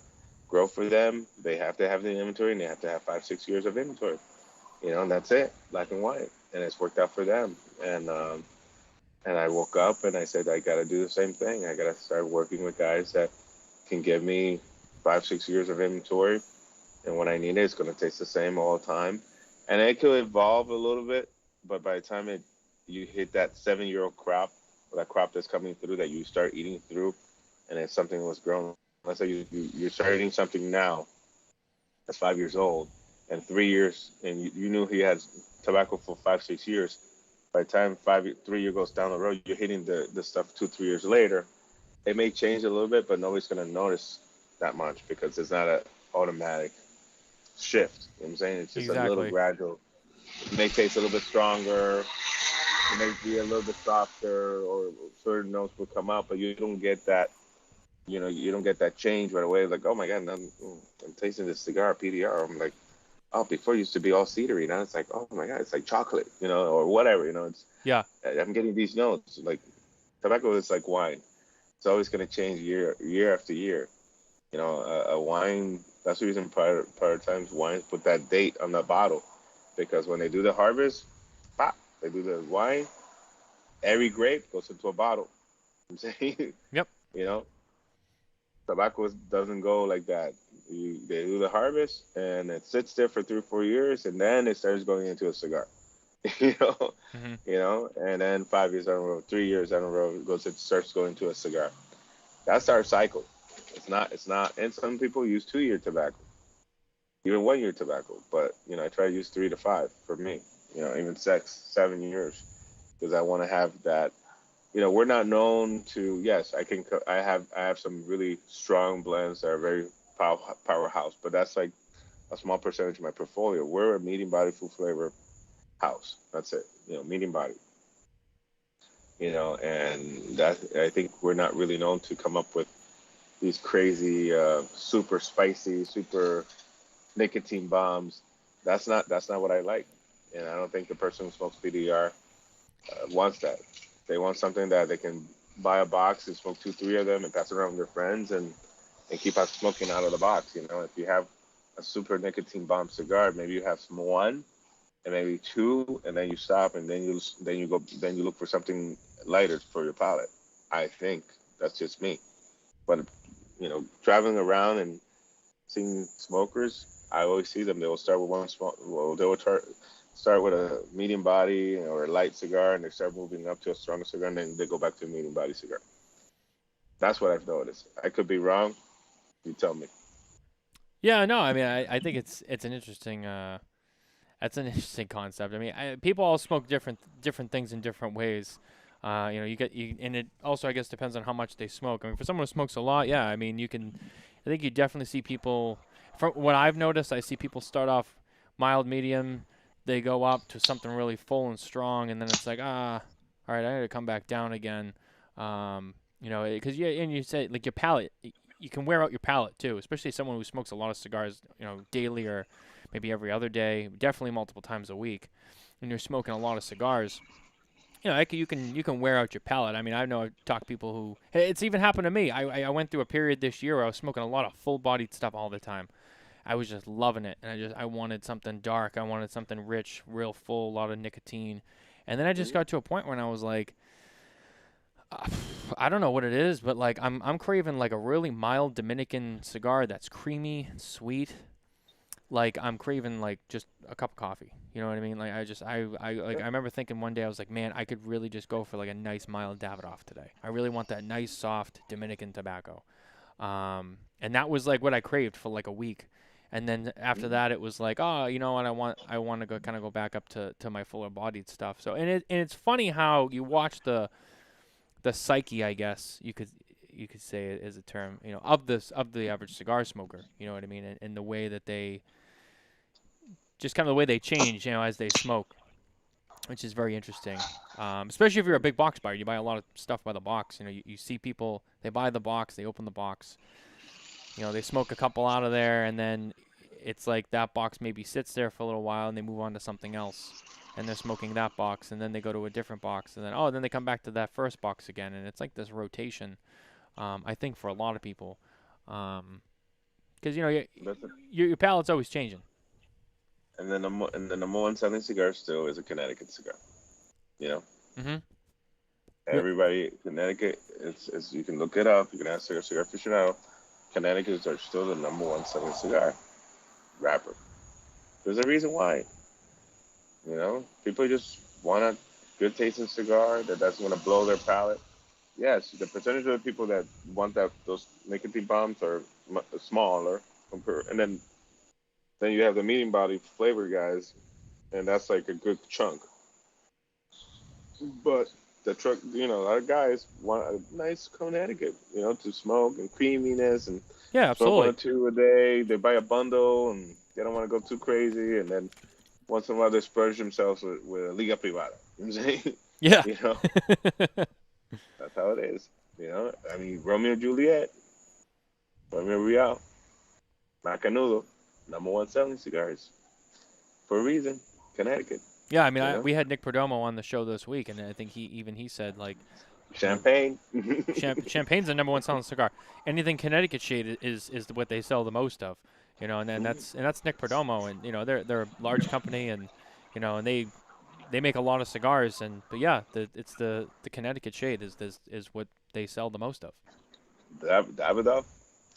grow for them, they have to have the inventory, and they have to have 5-6 years of inventory. And that's it, black and white, and it's worked out for them. And I woke up and I said, I got to do the same thing. I got to start working with guys that can give me 5-6 years of inventory, and when I need it, it's going to taste the same all the time. And it could evolve a little bit, but by the time you hit that 7-year-old crop, or that crop that's coming through that you start eating through, and it's something that was grown. Let's say you start eating something now that's 5 years old, and 3 years, and you knew he had tobacco for 5-6 years. By the time 3 years goes down the road, you're hitting the stuff 2-3 years later. It may change a little bit, but nobody's going to notice that much because it's not an automatic shift. You know what I'm saying? It's just a little gradual. It may taste a little bit stronger. It may be a little bit softer, or certain notes will come out, but you don't get that. You don't get that change right away. Like, oh my God, I'm tasting this cigar PDR. I'm like, oh, before it used to be all cedary. Now it's like, oh my God, it's like chocolate, or whatever. It's I'm getting these notes. Like, tobacco is like wine. It's always going to change year after year. A wine. That's the reason prior times wines put that date on the bottle, because when they do the harvest, they do the wine. Every grape goes into a bottle. I'm saying, yep. Tobacco doesn't go like that. They do the harvest, and it sits there for 3 or 4 years, and then it starts going into a cigar. And then 5 years down the road, 3 years down the road, it starts going to a cigar. That's our cycle. It's not. And some people use 2-year tobacco, even 1-year tobacco. But I try to use 3 to 5 for me. Even 7 years, because I want to have that. We're not known to. Yes, I have some really strong blends that are very powerhouse, but that's like a small percentage of my portfolio. We're a medium body, full flavor house. That's it. Medium body. And that, I think we're not really known to come up with these crazy, super spicy, super nicotine bombs. That's not what I like, and I don't think the person who smokes PDR wants that. They want something that they can buy a box and smoke 2-3 of them and pass it around with their friends and keep on smoking out of the box. If you have a super nicotine bomb cigar, maybe you have one and maybe 2, and then you stop, and then you look for something lighter for your palate. I think that's just me. But traveling around and seeing smokers, I always see them. They will start with one smoke. Well, they will start with a medium body or a light cigar, and they start moving up to a stronger cigar, and then they go back to a medium body cigar. That's what I've noticed. I could be wrong. You tell me. Yeah, no, I mean, I think it's an interesting that's an interesting concept. I mean, people all smoke different things in different ways. And it also, I guess, depends on how much they smoke. I mean, for someone who smokes a lot, yeah, I mean, I think you definitely see people. From what I've noticed, I see people start off mild, medium, they go up to something really full and strong, and then it's like, all right, I got to come back down again. Because you say like your palate, you can wear out your palate too, especially someone who smokes a lot of cigars, daily or maybe every other day, definitely multiple times a week. When you're smoking a lot of cigars, you can wear out your palate. I mean, I know I've talked to people who it's even happened to me. I went through a period this year where I was smoking a lot of full-bodied stuff all the time. I was just loving it, and I wanted something dark. I wanted something rich, real full, a lot of nicotine. And then I just got to a point when I was like, I don't know what it is, but like I'm craving like a really mild Dominican cigar that's creamy and sweet. Like I'm craving like just a cup of coffee. You know what I mean? Like I remember thinking one day I was like, man, I could really just go for like a nice mild Davidoff today. I really want that nice soft Dominican tobacco. And that was like what I craved for like a week. And then after that, it was like, oh, you know what? I want to go back up to my fuller bodied stuff. So and it's funny how you watch the psyche, I guess you could say it as a term, of the average cigar smoker. You know what I mean? And the way that they just kind of the way they change, as they smoke, which is very interesting. Especially if you're a big box buyer, you buy a lot of stuff by the box. You see people, they buy the box, they open the box. They smoke a couple out of there, and then it's like that box maybe sits there for a little while, and they move on to something else, and they're smoking that box, and then they go to a different box, and then they come back to that first box again, and it's like this rotation. I think for a lot of people, because you know That's it. your palate's always changing. And then the number one selling cigar still is a Connecticut cigar. You know, Mm-hmm. everybody Connecticut. It's you can look it up. You can ask cigar aficionado. Connecticut's are still the number one selling cigar wrapper. There's a reason why. You know, people just want a good tasting cigar that's going to blow their palate. Yes, the percentage of the people that want those nicotine bombs are smaller, and then you have the medium body flavor guys, and that's like a good chunk. But the truck, you know, a lot of guys want a nice Connecticut, you know, to smoke and creaminess and Yeah, smoke one or absolutely. two a day. They buy a bundle and they don't want to go too crazy, and then once in a while they splurge themselves with a Liga Privada. You know what I'm saying? Yeah. You know, that's how it is. You know, I mean, Romeo and Juliet, Romeo Real, Macanudo, number one selling cigars for a reason. Connecticut. Yeah, I mean, You know, we had Nick Perdomo on the show this week, and I think he said like, you know, champagne. Champagne's the number one selling cigar. Anything Connecticut shade is what they sell the most of, you know, and then that's Nick Perdomo, and you know they're a large company, and you know, and they make a lot of cigars, and but yeah, it's the Connecticut shade is what they sell the most of. Davidoff,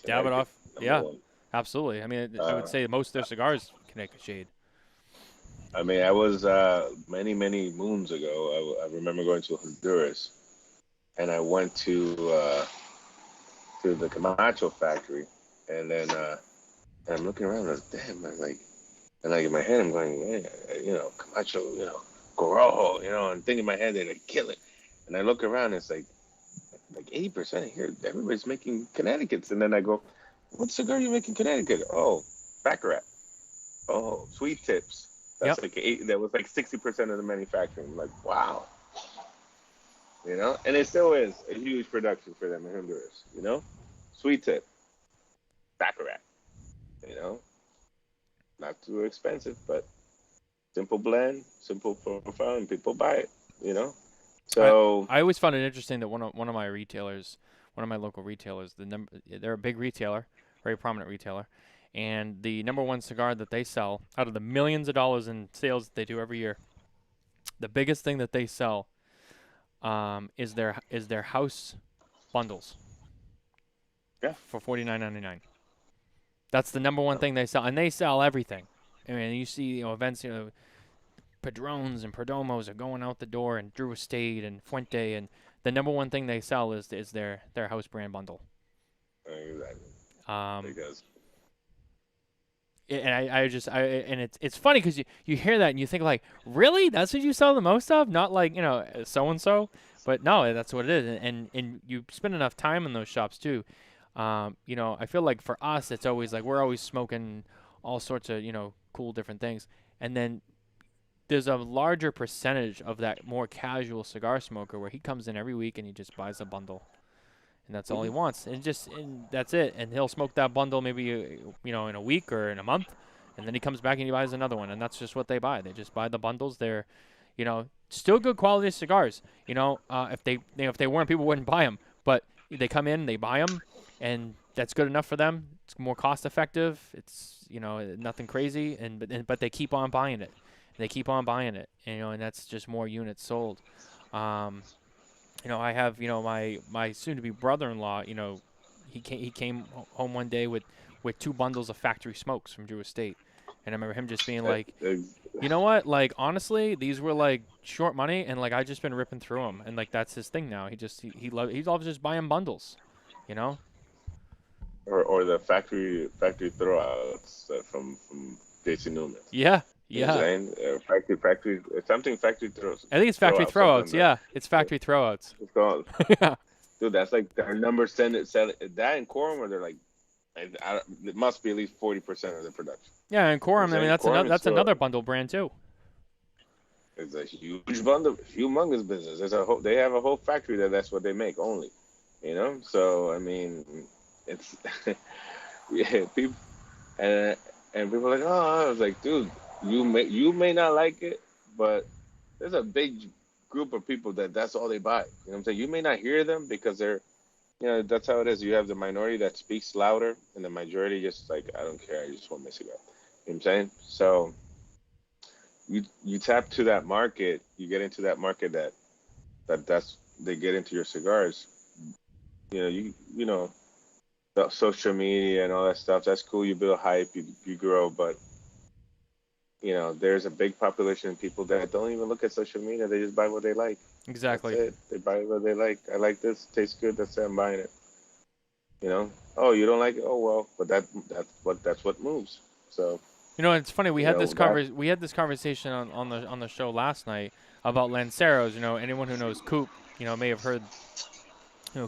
Connecticut, Davidoff, number yeah, one. absolutely. I mean, I would Uh, say most of their cigars Connecticut shade. I mean, I was many moons ago. I remember going to Honduras, and I went to the Camacho factory, and then and I'm looking around. And damn, I'm like, and like in my head, I'm going, man, you know, Camacho, you know, Corojo, you know, and thinking in my head they're like kill it. And I look around, and it's like 80% here, everybody's making Connecticut's, and then I go, what cigar are you making Connecticut? Oh, Baccarat. Oh, Sweet Tips. That's Yep. like that was like 60% of the manufacturing. I'm like, wow, you know, and it still is a huge production for them in Honduras. You know, Sweet Tip, Baccarat. You know, not too expensive, but simple blend, simple profile, and people buy it. You know, I so I always found it interesting that one of my retailers, one of my local retailers, they're a big retailer, very prominent retailer, and the number one cigar that they sell out of the millions of dollars in sales that they do every year, the biggest thing that they sell is their house bundles yeah, for $49.99. That's the number one thing they sell, and they sell everything. I mean, you see, you know, events, you know, Padrones and Perdomos are going out the door, and Drew Estate and Fuente, and the number one thing they sell is their house brand bundle. exactly Um, because and it's funny because you hear that and you think like, really, that's what you sell the most of? Not like, you know, so and so, but no, that's what it is. And you spend enough time in those shops too. You know, I feel like for us, it's always like we're always smoking all sorts of, you know, cool different things, and then there's a larger percentage of that more casual cigar smoker where he comes in every week and he just buys a bundle, and that's all he wants, and that's it. And he'll smoke that bundle maybe you know, in a week or in a month, and then he comes back and he buys another one, and that's just what they buy. They just buy the bundles. They're, you know, still good quality cigars. You know, if they weren't, people wouldn't buy them. But they come in, they buy them, and that's good enough for them. It's more cost effective. It's, you know, nothing crazy, but they keep on buying it. They keep on buying it, you know, and that's just more units sold. Um, you know, I have, you know, my soon-to-be brother-in-law. You know, he came home one day with two bundles of factory smokes from Drew Estate, and I remember him just being like, you know what, like honestly, these were like short money, and like I just been ripping through them, and like that's his thing now. He loves just buying bundles, you know. or the factory throwouts from JC Newman. Yeah, You know what I'm yeah. saying? Factory, something factory throws. I think it's factory Throw out something throwouts. Yeah, it's factory throwouts. it's called. Yeah. Dude, that's like our number sell it that in quorum where they're like, it must be at least 40% of the production. Yeah, and Quorum. I mean, Quorum is another bundle brand too. it's a huge bundle, humongous business. They have a whole factory that's what they make only, you know. So I mean, it's yeah, people and people are like, oh, I was like, dude, you may not like it, but there's a big group of people that's all they buy. You know what I'm saying? You may not hear them because they're That's how it is. You have the minority that speaks louder, and the majority just like, I don't care. I just want my cigar. You know what I'm saying? So you tap to that market. You get into that market that's they get into your cigars. You know the social media and all that stuff. That's cool. You build hype. You grow, but there's a big population of people that don't even look at social media. They just buy what they like. That's Exactly. it. They buy what they like. I like this. Tastes good. That's it. I'm buying it. Oh, you don't like it? Oh well, but that's what moves. So It's funny. that. We had this conversation on the show last night about Lanceros. Anyone who knows Coop, may have heard.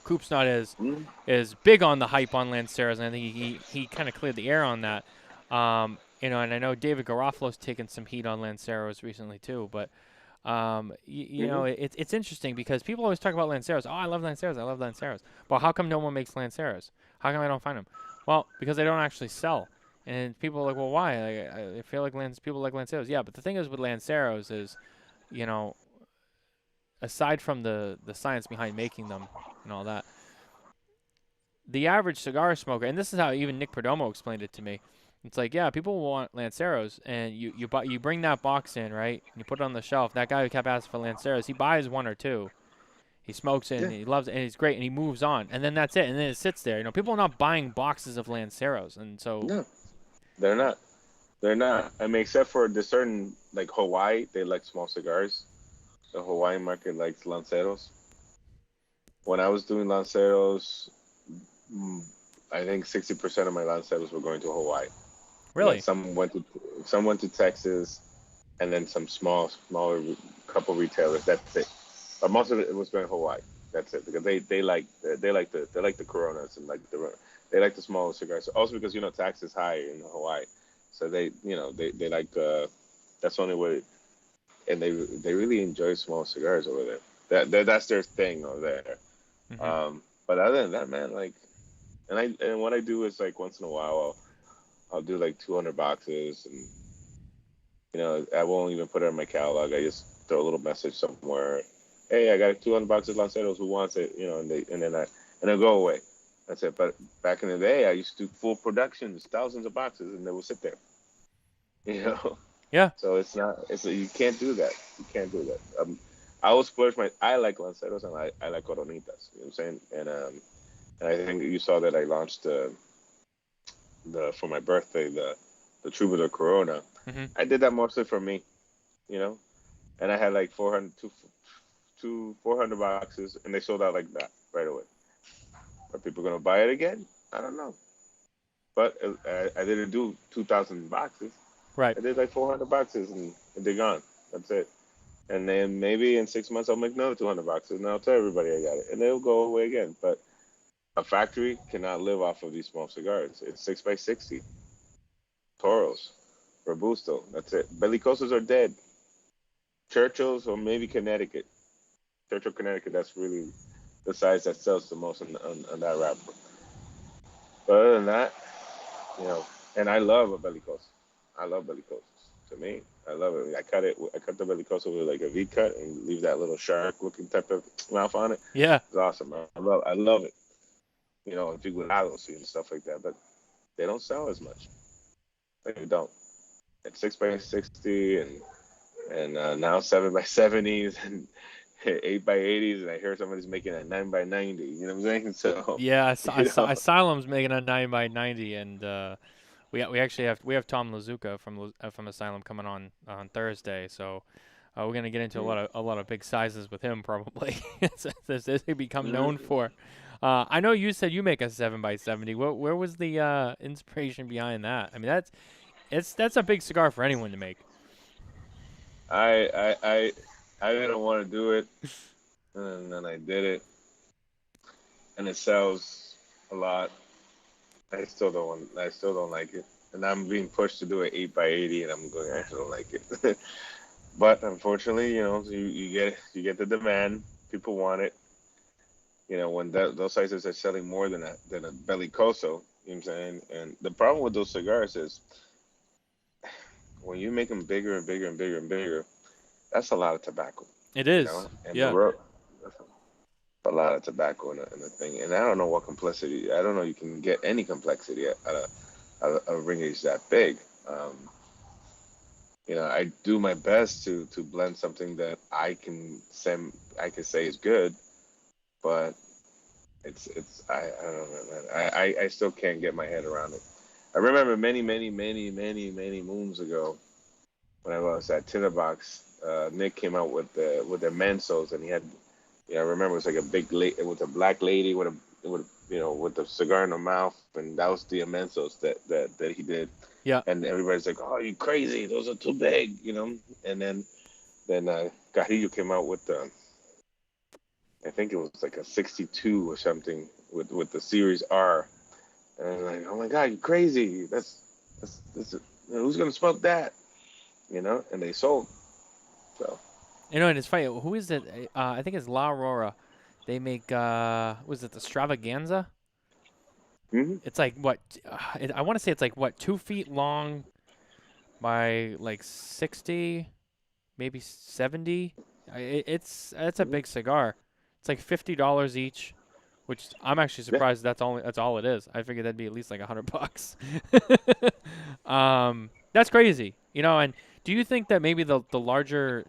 Coop's not Mm, as big on the hype on Lanceros, and I think he kind of cleared the air on that. And I know David Garofalo's taken some heat on Lanceros recently too. But mhm. it's interesting because people always talk about Lanceros. Oh, I love Lanceros. I love Lanceros. But how come no one makes Lanceros? How come I don't find them? Well, because they don't actually sell. And people are like, well, why? I feel like people like Lanceros. Yeah, but the thing is with Lanceros is, you know, aside from the science behind making them and all that, the average cigar smoker, and this is how even Nick Perdomo explained it to me. It's like, yeah, people want Lanceros, and you bring that box in, right? And you put it on the shelf. That guy who kept asking for Lanceros, he buys one or two. He smokes it, Yeah. and he loves it, and he's great, and he moves on, and then that's it, and then it sits there. People are not buying boxes of Lanceros, and so No, they're not. They're not. I mean, except for the certain like Hawaii, they like small cigars. The Hawaiian market likes Lanceros. When I was doing Lanceros, mm, I think 60% of my Lanceros were going to Hawaii, and then really, some went to Texas, and then some smaller couple retailers. That's it. But most of it was going to Hawaii. That's it, because they like the Coronas, and like they like the smaller cigars. Also because tax is high in Hawaii, so they like that's the only way, and they really enjoy small cigars over there. That's their thing over there. hmm But other than that, man, like, and what I do is like once in a while I'll do like 200 boxes, and I won't even put it in my catalog. I just throw a little message somewhere. Hey, I got 200 boxes of Lanceros. Who wants it? And they'll go away. That's it. But back in the day, I used to do full productions, thousands of boxes, and they would sit there. You know. yeah, So it's not. You can't do that. You can't do that. I will splurge my. I like Lanceros, and I like Coronitas. You know what I'm saying? And I think you saw that I launched the for my birthday the Troubadour Corona. hmm I did that mostly for me. You know, and I had like 400 boxes, and they sold out like that right away. Are people gonna buy it again? I don't know, but I didn't do 2,000 boxes. right. I did like 400 boxes, and they're gone. That's it. And then maybe in 6 months I'll make another 200 boxes, and I'll tell everybody I got it, and they'll go away again. But a factory cannot live off of these small cigars. It's 6 by 60 Toros, Robusto. That's it. Bellicosos are dead. Churchills or maybe Connecticut. Churchill, Connecticut. That's really the size that sells the most on that wrapper. But other than that, you know, and I love a bellicoso. I love bellicosas. To me, I love it. I cut it. I cut the bellicoso with like a V cut and leave that little shark-looking type of mouth on it. Yeah, It's awesome. I love it. Figurados and stuff like that. But they don't sell as much. They don't. It's 6 by 60 and now 7 by 70s and 8 by 80s, and I hear somebody's making a 9 by 90. You know what I'm saying? So, yeah. you know, Asylum's making a 9 by 90, and we actually have Tom Lazuka from Asylum coming on Thursday, so we're gonna get into a lot of big sizes with him probably. They become known mm-hmm. for. I know you said you make a 7 by 70. Where was the inspiration behind that? I mean, that's a big cigar for anyone to make. I didn't want to do it, and then I did it, and it sells a lot. I still don't like it, and I'm being pushed to do it 8 by 80, and I'm going, I don't like it. But unfortunately, you get the demand. People want it. When those sizes are selling more than a bellicoso. You know what I'm saying? And the problem with those cigars is when you make them bigger and bigger and bigger and bigger, that's a lot of tobacco. It is, And the yeah. road, a lot of tobacco in the thing, and I don't know what complexity. I don't know you can get any complexity out of ring age that big. Um, I do my best to blend something that I can say is good, but I don't know, man. I still can't get my head around it. I remember many moons ago when I was at Tinderbox, Nick came out with the Mensos, and he had, I remember it was like a big lady with a black lady with the cigar in her mouth, and that was the Mensos that he did, Yeah. and everybody's like, "Oh, you crazy? Those are too big." And then Carrillo came out with I think it was like a 62 or something with the Series R, and I'm like, "Oh my God, you crazy? That's who's gonna smoke that?" And they sold. So. And it's funny. Who is it? I think it's La Aurora. They make was it the Stravaganza? Hmm. It's like what? I want to say it's like what, 2 feet long by like 60, maybe 70. It's a Hmm. big cigar. It's like $50 each, which I'm actually Yeah. surprised that's all it is. I figured that'd be at least like $100. That's crazy. And do you think that maybe the larger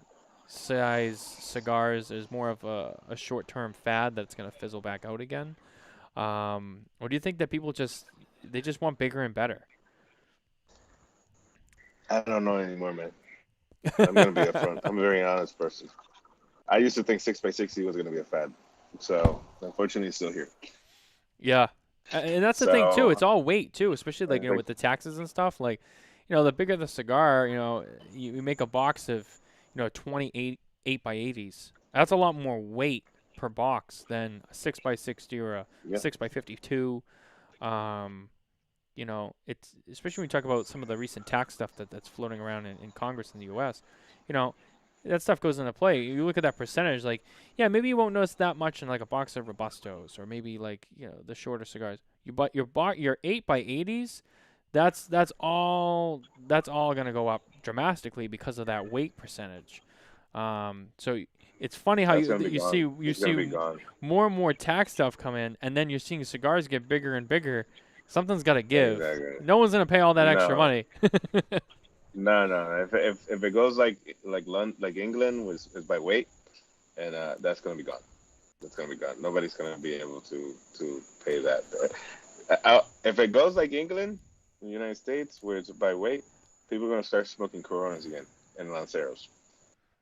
size cigars is more of a short-term fad that's gonna fizzle back out again? Or do you think that people just want bigger and better? I don't know anymore, man. I'm gonna be upfront. I'm a very honest person. I used to think 6x60 was gonna be a fad, so unfortunately, it's still here. Yeah. And that's the thing too. It's So all weight too, especially I like think with the taxes and stuff. Like, the bigger the cigar, you make a box of 28 8x80s. That's a lot more weight per box than a 6x60 or a yeah, 6x52. It's especially when you talk about some of the recent tax stuff that's floating around in Congress in the U.S. You know, that stuff goes into play. You look at that percentage, like, yeah, maybe you won't notice that much in like a box of Robustos or maybe like the shorter cigars. Your 8x80s, that's all gonna go up dramatically because of that weight percentage. So it's funny how that's you gonna be you see gone. you It's gonna see be gone. more and more tax stuff come in, and then you're seeing cigars get bigger and bigger. Something's got to give. Exactly. No one's gonna pay all that extra No, money. no, no. If it goes like England was is by weight, and that's gonna be gone. That's gonna be gone. Nobody's gonna be able to pay that. If it goes like England, in the United States, where it's by weight, people are gonna start smoking Coronas again and Lanceros,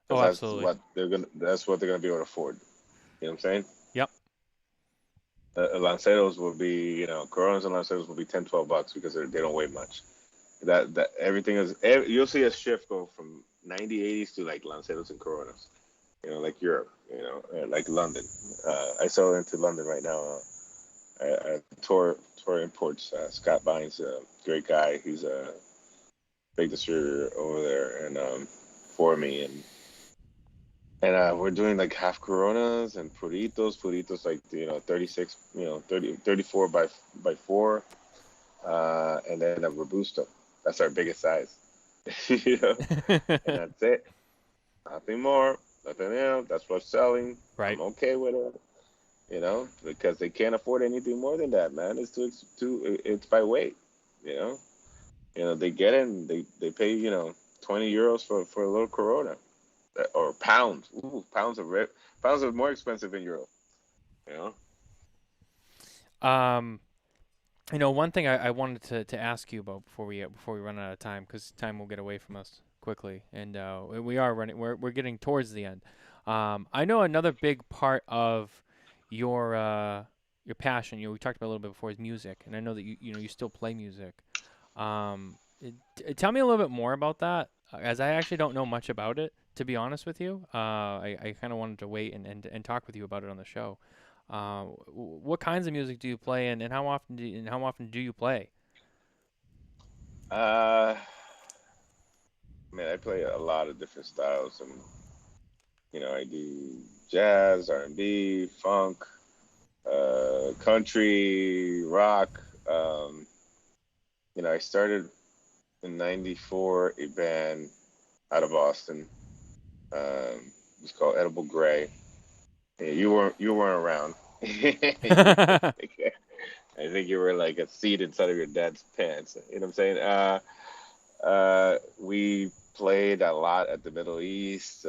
because Oh, that's absolutely. what they're gonna be able to afford. You know what I'm saying? Yep. Lanceros will be, Coronas and Lanceros will be 10, $12 because they don't weigh much. That everything is, you'll see a shift go from 90s, 80s to like Lanceros and Coronas. Like Europe, like London. I saw into London right now. Tour Imports. Scott Bynes, a great guy. He's a big distributor over there, and for me, and we're doing like half Coronas and Puritos like 36, 34 by 4, and then a Robusto. That's our biggest size, you know, and that's it. Nothing more, nothing else. That's what's selling. Right. I'm okay with it, because they can't afford anything more than that, man. It's by weight, you know. They get it and they pay, 20 euros for a little Corona, or pounds. Ooh, pounds are more expensive in Europe, you know. Um, one thing I wanted to ask you about before we run out of time, because time will get away from us quickly, and we are running. We're getting towards the end. I know another big part of your passion. We talked about a little bit before is music, and I know that you still play music. Tell me a little bit more about that, as I actually don't know much about it, to be honest with you. I kind of wanted to wait and talk with you about it on the show. What kinds of music do you play, and how often do you play? Uh, Man, I play a lot of different styles, and I do jazz, R&B, funk, country, rock. I started in '94 a band out of Boston. It's called Edible Gray, Yeah, you weren't around. I think you were like a seed inside of your dad's pants. You know what I'm saying? We played a lot at the Middle East.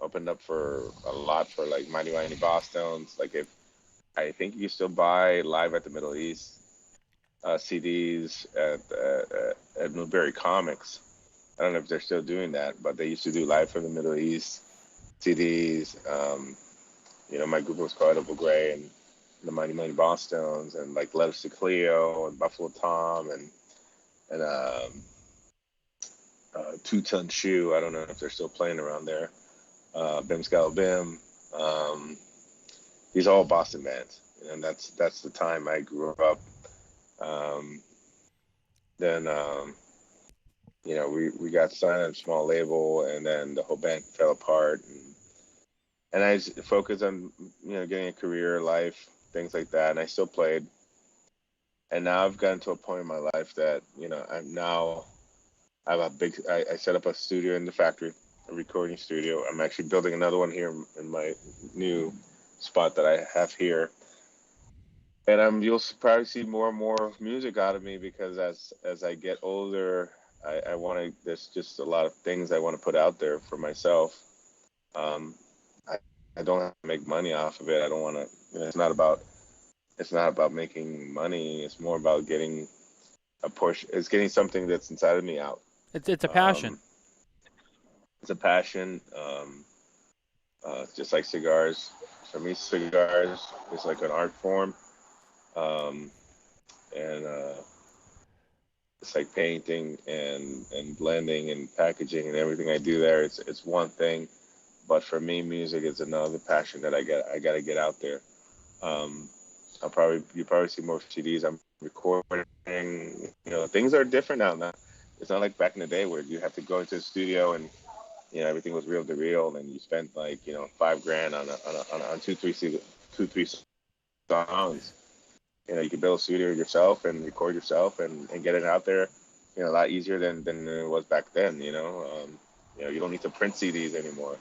Opened up for a lot for like Mighty Mighty Boston's. Like if I think you still buy live at the Middle East CDs at Newberry Comics. I don't know if they're still doing that, but they used to do live from the Middle East CDs. My group was called Double Gray and the Mighty Mighty Boston's and like Letters to Cleo and Buffalo Tom and Two Ton Shoe. I don't know if they're still playing around there. Bim Scala Bim. These are all Boston bands, and that's the time I grew up. Um, then we got signed on a small label, and then the whole band fell apart, and I just focused on getting a career, life, things like that, and I still played. And now I've gotten to a point in my life that I have a big. I set up a studio in the factory, a recording studio. I'm actually building another one here in my new spot that I have here. And you'll probably see more and more music out of me because as I get older, I want to. There's just a lot of things I want to put out there for myself. Um, I, I don't have to make money off of it. I don't want to. It's not about making money. It's more about getting a portion. It's getting something that's inside of me out. It's a passion. It's a passion. Just like cigars. For me, cigars is like an art form. Um, and It's like painting and blending and packaging and everything I do there. It's one thing, but for me, music is another passion that I got to get out there. Um, you probably see more CDs. I'm recording. Things are different now. It's not like back in the day where you have to go into the studio and everything was reel to reel, and you spent like $5,000 on two three songs. You can build a studio yourself and record yourself and get it out there. A lot easier than it was back then. You don't need to print CDs anymore.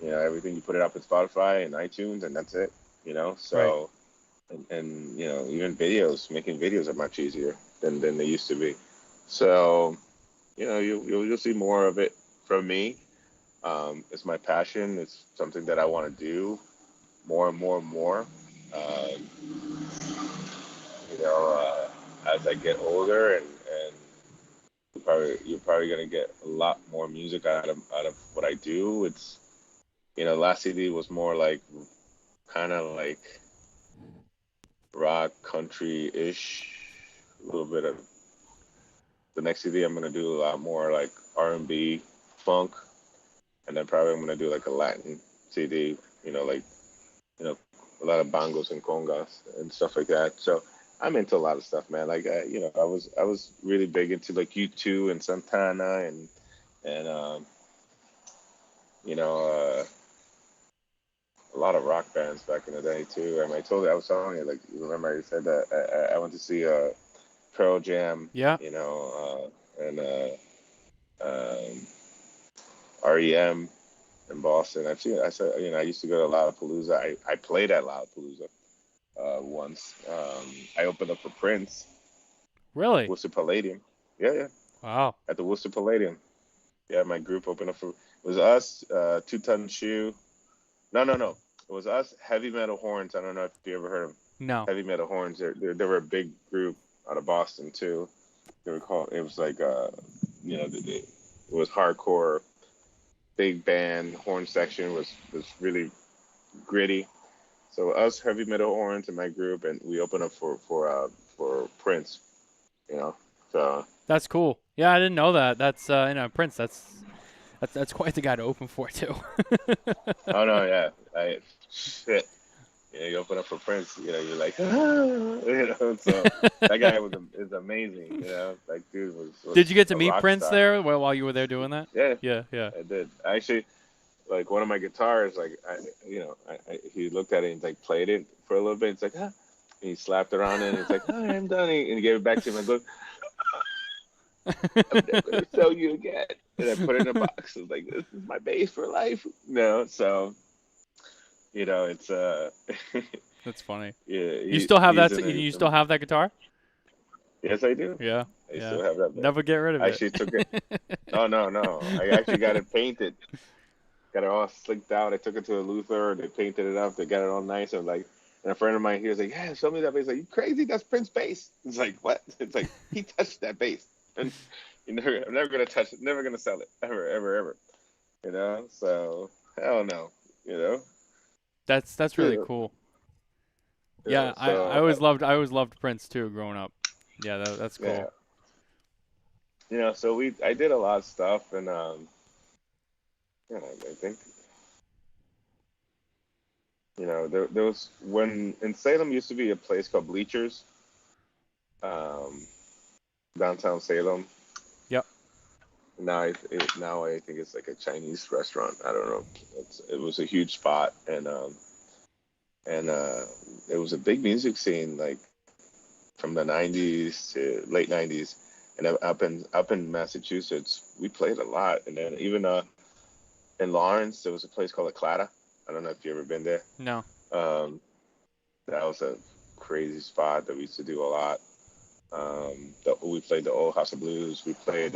Everything you put it up in Spotify and iTunes, and that's it. Right. So and even making videos are much easier than they used to be. So you'll see more of it from me. It's my passion. It's something that I want to do more and more and more. Um, as I get older, and you're probably gonna get a lot more music out of what I do. It's last CD was more like kind of like rock country ish, a little bit of the next CD. I'm gonna do a lot more like R&B, funk, and then probably I'm gonna do like a Latin CD. Like a lot of bongos and congas and stuff like that. So I'm into a lot of stuff, man. Like I was really big into like U2 and Santana and you know a lot of rock bands back in the day too. I mean, I was telling you, like, you remember I said that I went to see Pearl Jam, Yeah. And REM in Boston. I used to go to Lollapalooza. I played at Lollapalooza once. I opened up for Prince, Really? Worcester Palladium. Yeah, yeah, Wow. at the Worcester Palladium. Yeah, my group opened up for it was us, Two Ton Shoe. No, no, no. It was us, Heavy Metal Horns. I don't know if you ever heard of them. No. Heavy Metal Horns. They were a big group out of Boston too. They were called. It was like it was hardcore, big band. Horn section was really gritty. So us, Heavy Metal Horns, in my group, and we opened up for Prince. You know, so That's cool. Yeah, I didn't know that. That's Prince. That's quite the guy to open for too. oh no, yeah, shit. You open up for Prince, you're like, so that guy is amazing, like dude was Did you get to a meet rock Prince star. there while you were there doing that? Yeah, Yeah, yeah. I did. Actually, like one of my guitars, like he looked at it and like played it for a little bit. It's like, and he slapped it on it. And it's like, oh, I'm done. And he gave it back to him and look, I'm never gonna sell you again. And I put it in a box. I was like, this is my bass for life. So it's That's funny. yeah, You still have he's that? in You still have that guitar? yes, I do. Yeah, I yeah. still have that. Never get rid of I it. actually took it. No, no, no. I actually got it painted. Got it all slicked out. I took it to a Luther. They painted it up. They got it all nice. I'm like, and a friend of mine here was like, "Yeah, show me that bass." Like, you crazy? That's Prince bass. It's like, what? It's like he touched that bass, and I'm never gonna touch it. Never gonna sell it ever, ever, ever. So hell no. You know. That's really Yeah. cool. Yeah. Yeah, So I always loved Prince too growing up. Yeah, that's yeah. cool. So I did a lot of stuff, and I think there was when in Salem used to be a place called Bleachers, um, downtown Salem. Yep. Now I think it's like a Chinese restaurant. I don't know. It was a huge spot, and it was a big music scene, like from the '90s to late '90s, and up in Massachusetts, we played a lot. And then even in Lawrence, there was a place called La Clata. I don't know if you ever been there. No. Um, that was a crazy spot that we used to do a lot. We played the Old House of Blues. We played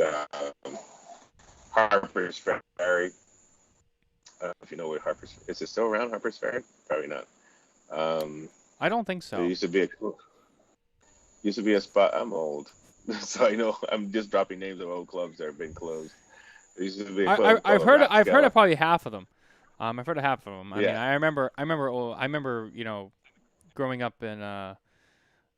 Harper's Ferry. If you know where is it still around Harper's Ferry? Probably not. I don't think There so. used to be a spot. I'm old, so I know I'm just dropping names of old clubs that have been closed. There used to be a club I've called heard I've heard Rathskeller. of probably half of them. I've heard of half of them. I mean, Yeah, I remember, growing up in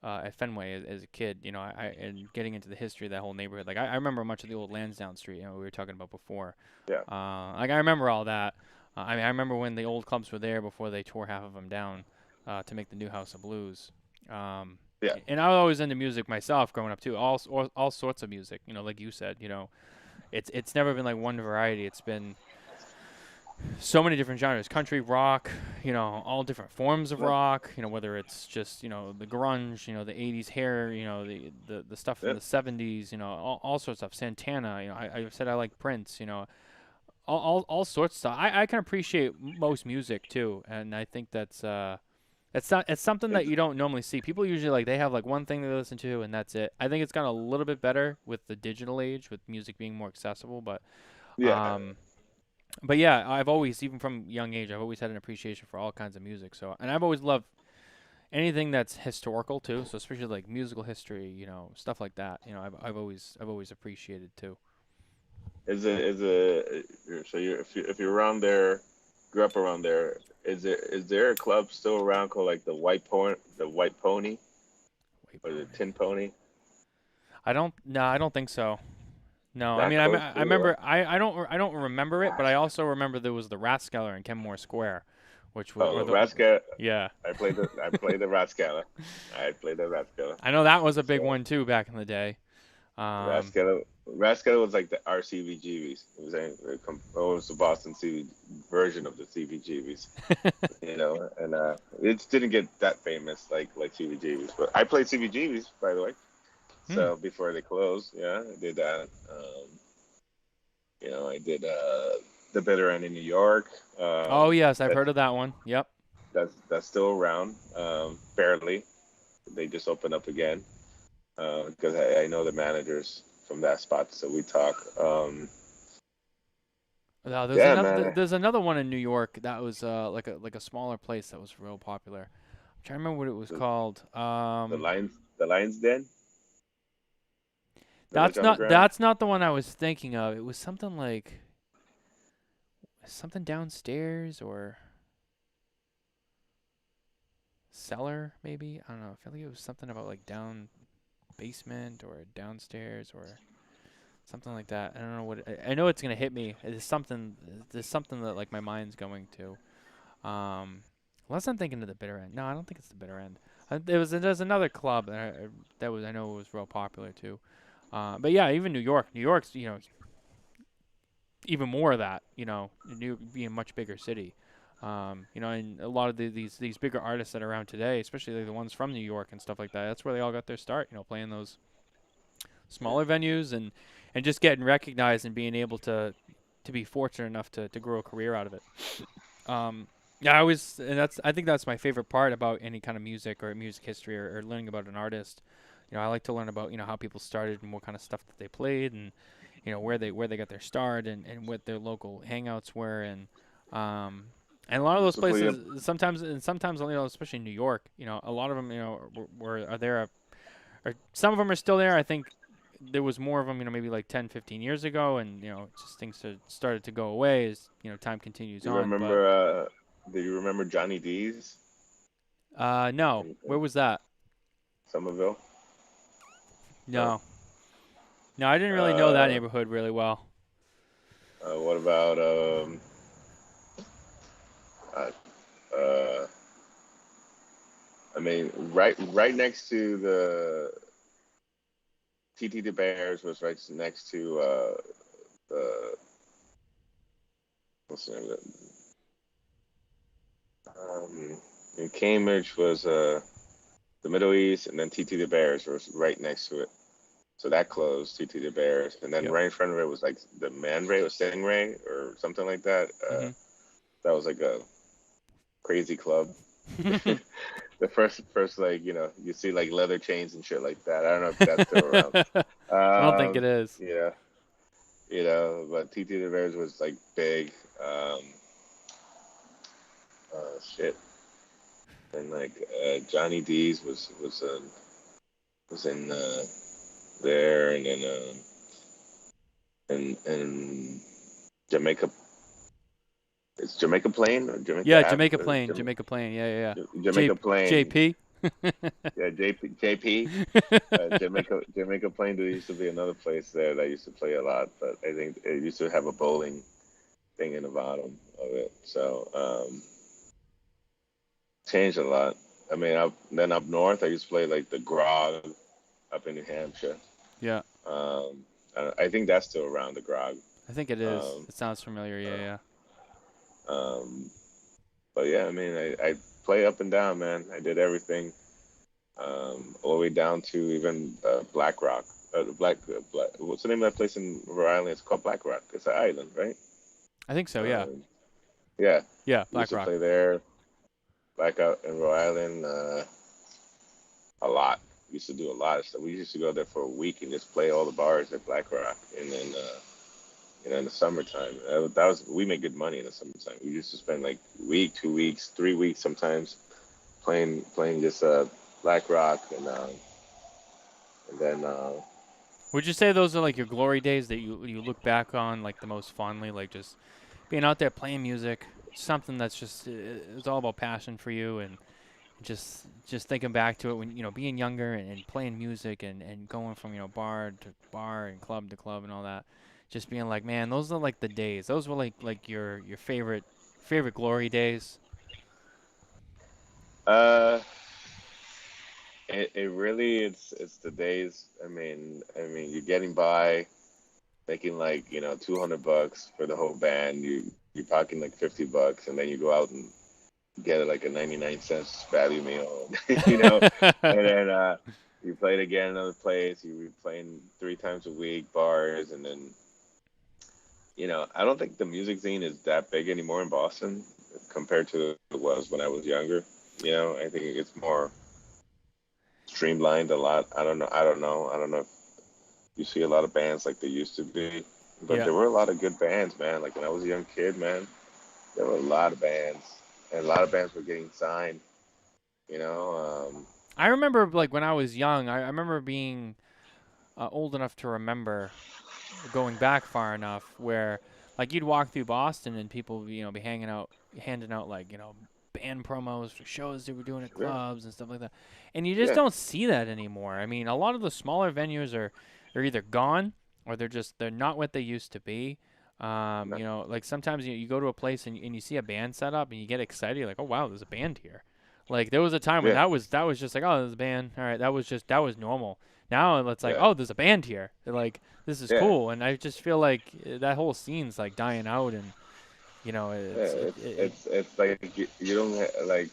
at Fenway as a kid, and getting into the history of that whole neighborhood. Like I remember much of the old Lansdowne Street, we were talking about before. yeah, Like I remember all that. I mean, I remember when the old clubs were there before they tore half of them down to make the new House of Blues. Um, yeah. and I was always into music myself growing up too. All sorts of music. Like you said, it's never been like one variety. It's been so many different genres: country, rock, all different forms of Yeah, rock. Whether it's just the grunge, the '80s hair, the stuff from yeah. the '70s, all sorts of stuff. Santana, I said I like Prince, all sorts of stuff. I can appreciate most music too, and I think it's something that It's, you don't normally see. People usually they have like one thing they listen to and that's it. I think it's gotten a little bit better with the digital age, with music being more accessible, yeah. um, but yeah, I've always, even from young age, I've always had an appreciation for all kinds of music. So, and I've always loved anything that's historical too. So, especially like musical history, stuff like that. I've always appreciated too. So if you're around there, grew up around there, is there a club still around called like the White Pony, Wait, or the pony. Tin Pony? No, I don't think so. No, I That mean, close I to remember, I don't remember it, but I also remember there was the Rathskeller in Kenmore Square, which were the, Rascal. yeah. I played the Rathskeller. I played the Rathskeller. I know that was a big So one too back in the day. Um, Rathskeller was like the our CBGBs. It was the Boston version of the CBGBs. And it didn't get that famous like CBGBs. But I played CBGBs, by the way. hmm. So before they closed, yeah, I did that. I did the Bitter End in New York. Oh yes, I've That's heard of that one. Yep. that's still around, barely. They just opened up again because I know the managers from that spot, so we talk. No, Yeah, man. there's another one in New York that was like a smaller place that was real popular. I'm trying to remember what it was The, called. the Lions Den, Village Underground. That's not the one I was thinking of. It was something like something downstairs or cellar maybe. I don't know. I feel like it was something about like down basement or downstairs or something like that. I don't know what I know it's gonna hit me. It's something. There's something that like my mind's going to. Unless I'm thinking of the bitter end. No, I don't think it's the bitter end. There's another club that I know was real popular too. But yeah, even New York. New York's even more of that. New York being a much bigger city. And a lot of these bigger artists that are around today, especially like the ones from New York and stuff like that. That's where they all got their start. Playing those smaller venues and just getting recognized and being able to be fortunate enough to grow a career out of it. Yeah, I think that's my favorite part about any kind of music or music history or learning about an artist. I like to learn about, how people started and what kind of stuff that they played and, where they got their start and what their local hangouts were um, and a lot of those So for you, places sometimes, especially in New York, a lot of them, are there, or some of them are still there. I think there was more of them, maybe like 10, 15 years ago, and, just things started to go away as, time continues you on, but. remember? Do you remember Johnny D's No. Where in was that? Somerville? No. No. No, I didn't really know that Uh, neighborhood really well. what about uh, uh, I mean, right next to the TT the Bears was right next to the what's the name of it? In Cambridge was the Middle East, and then TT the Bears was right next to it. So that closed, TT the Bears, and then Yep. right in front of it was like the Man Ray or Stingray or something like that. Mhm. That was like a crazy club. The first like you see like leather chains and shit like that. I don't know if that's still around. I don't think it is. Yeah, but TT the Bears was like big. Um, Shit, and like Johnny D's was in there, and then and Jamaica. It's Jamaica Plain or Jamaica Yeah, Ave Jamaica or Plain. Jamaica Plain. Yeah, yeah. Jamaica Plain. JP. Yeah, JP. Jamaica Plain. There used to be another place there that I used to play a lot, but I think it used to have a bowling thing in the bottom of it. So changed a lot. I mean, up north, I used to play like the Grog up in New Hampshire. Yeah, I think that's still around the Grog. I think it is. Um, It sounds familiar. Yeah, yeah. um, but yeah, I mean, I play up and down, man. I did everything, all the way down to even Black Rock. What's the name of that place in Rhode Island? It's called Black Rock. It's an island, right? I think so. Yeah. Um, yeah, Yeah, we used Black to Rock. play there, back out in Rhode Island, a lot. We used to do a lot of stuff. We used to go there for a week and just play all the bars at Black Rock, and then in the summertime, that was we made good money in the summertime. We used to spend like week, 2 weeks, 3 weeks sometimes playing just Black Rock, and then Would you say those are like your glory days that you look back on like the most fondly, like just being out there playing music, something that's just it's all about passion for you and just thinking back to it when being younger and playing music and going from bar to bar and club to club and all that, just being like, man, those are like the days. Those were like your favorite glory days. uh, it really it's the days. I mean, you're getting by, making like $200 for the whole band. You're pocketing like $50, and then you go out and get like a 99 cents value meal, and then you play it again another place. You're playing 3 times a week bars, and then I don't think the music scene is that big anymore in Boston compared to it was when I was younger. I think it's more streamlined a lot. I don't know. I don't know. I don't know if you see a lot of bands like they used to be, but Yeah. there were a lot of good bands, man. Like when I was a young kid, man, there were a lot of bands, and a lot of bands were getting signed. You know, I remember like when I was young, I remember being old enough to remember going back far enough where like you'd walk through Boston and people would, be hanging out handing out like band promos for shows they were doing at yeah, clubs and stuff like that, and you just yeah, don't see that anymore. I mean, a lot of the smaller venues are either gone or they're not what they used to be. no, Like sometimes you go to a place and you see a band set up and you get excited. You're like, oh wow, there's a band here. Like there was a time when yeah, that was just like, oh, there's a band. All right, that was normal. Now it's like, yeah, oh, there's a band here. Like this is yeah, cool, and I just feel like that whole scene's like dying out, and yeah. It's like you don't like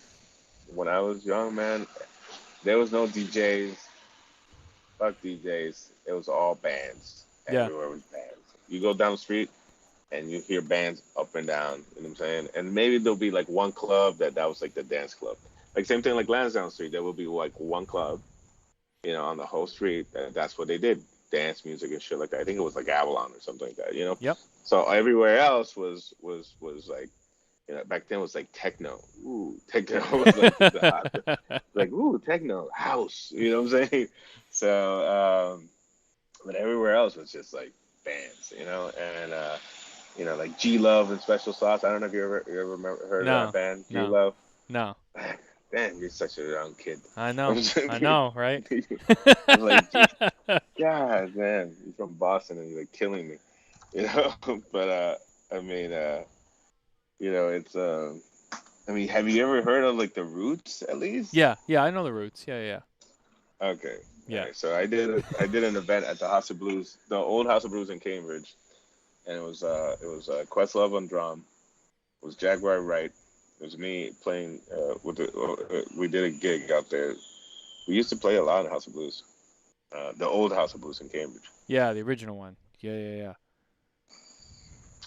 when I was young, man. There was no DJs. Fuck DJs. It was all bands. yeah, Everywhere was bands. You go down the street, and you hear bands up and down. You know what I'm saying? And maybe there'll be like one club that was like the dance club. Like same thing like Lansdowne Street. There will be like one club, on the whole street. That's what they did, dance music and shit like that. I think it was like Avalon or something like that. Yep. So everywhere else was like, back then it was like techno. Ooh, techno was like like ooh, techno house. You know what I'm saying? So, but everywhere else was just like bands, and like G Love and Special Sauce. I don't know if you ever heard of that band, G Love. No. Damn, you're such a young kid. I know. I know, right? I'm like, God, man, you're from Boston and you're like killing me, But I mean, it's I mean, have you ever heard of like the Roots at least? Yeah, I know the Roots. Yeah. Okay. Yeah. Right, so I did an event at the House of Blues, the old House of Blues in Cambridge, and it was Questlove on drum, it was Jaguar Wright, it was me playing we did a gig out there. We used to play a lot in House of Blues, the old House of Blues in Cambridge. Yeah, the original one. Yeah.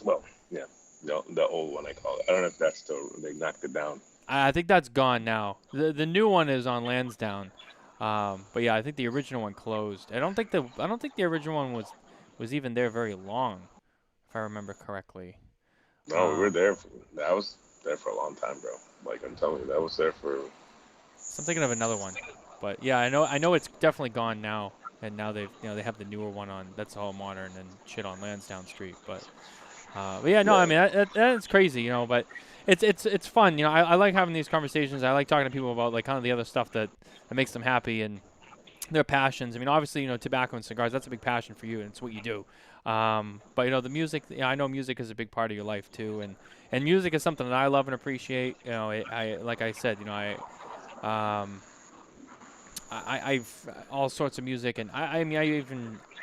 Well, yeah, the old one I call it. I don't know if that's still, they knocked it down. I think that's gone now. The new one is on Lansdowne. But yeah, I think the original one closed. I don't think the original one was even there very long, if I remember correctly. No, we were there. I was there for a long time, bro. Like I'm telling you, that was there for. I'm thinking of another one, but yeah, I know it's definitely gone now, and now they have the newer one on. That's all modern and shit on Lansdowne Street, but yeah, no, I mean that's crazy, but it's fun, I like having these conversations. I like talking to people about like kind of the other stuff that makes them happy and their passions. I mean, obviously, tobacco and cigars, that's a big passion for you, and it's what you do. But the music, I know music is a big part of your life too, and music is something that I love and appreciate. I like I said, I've all sorts of music, and I mean,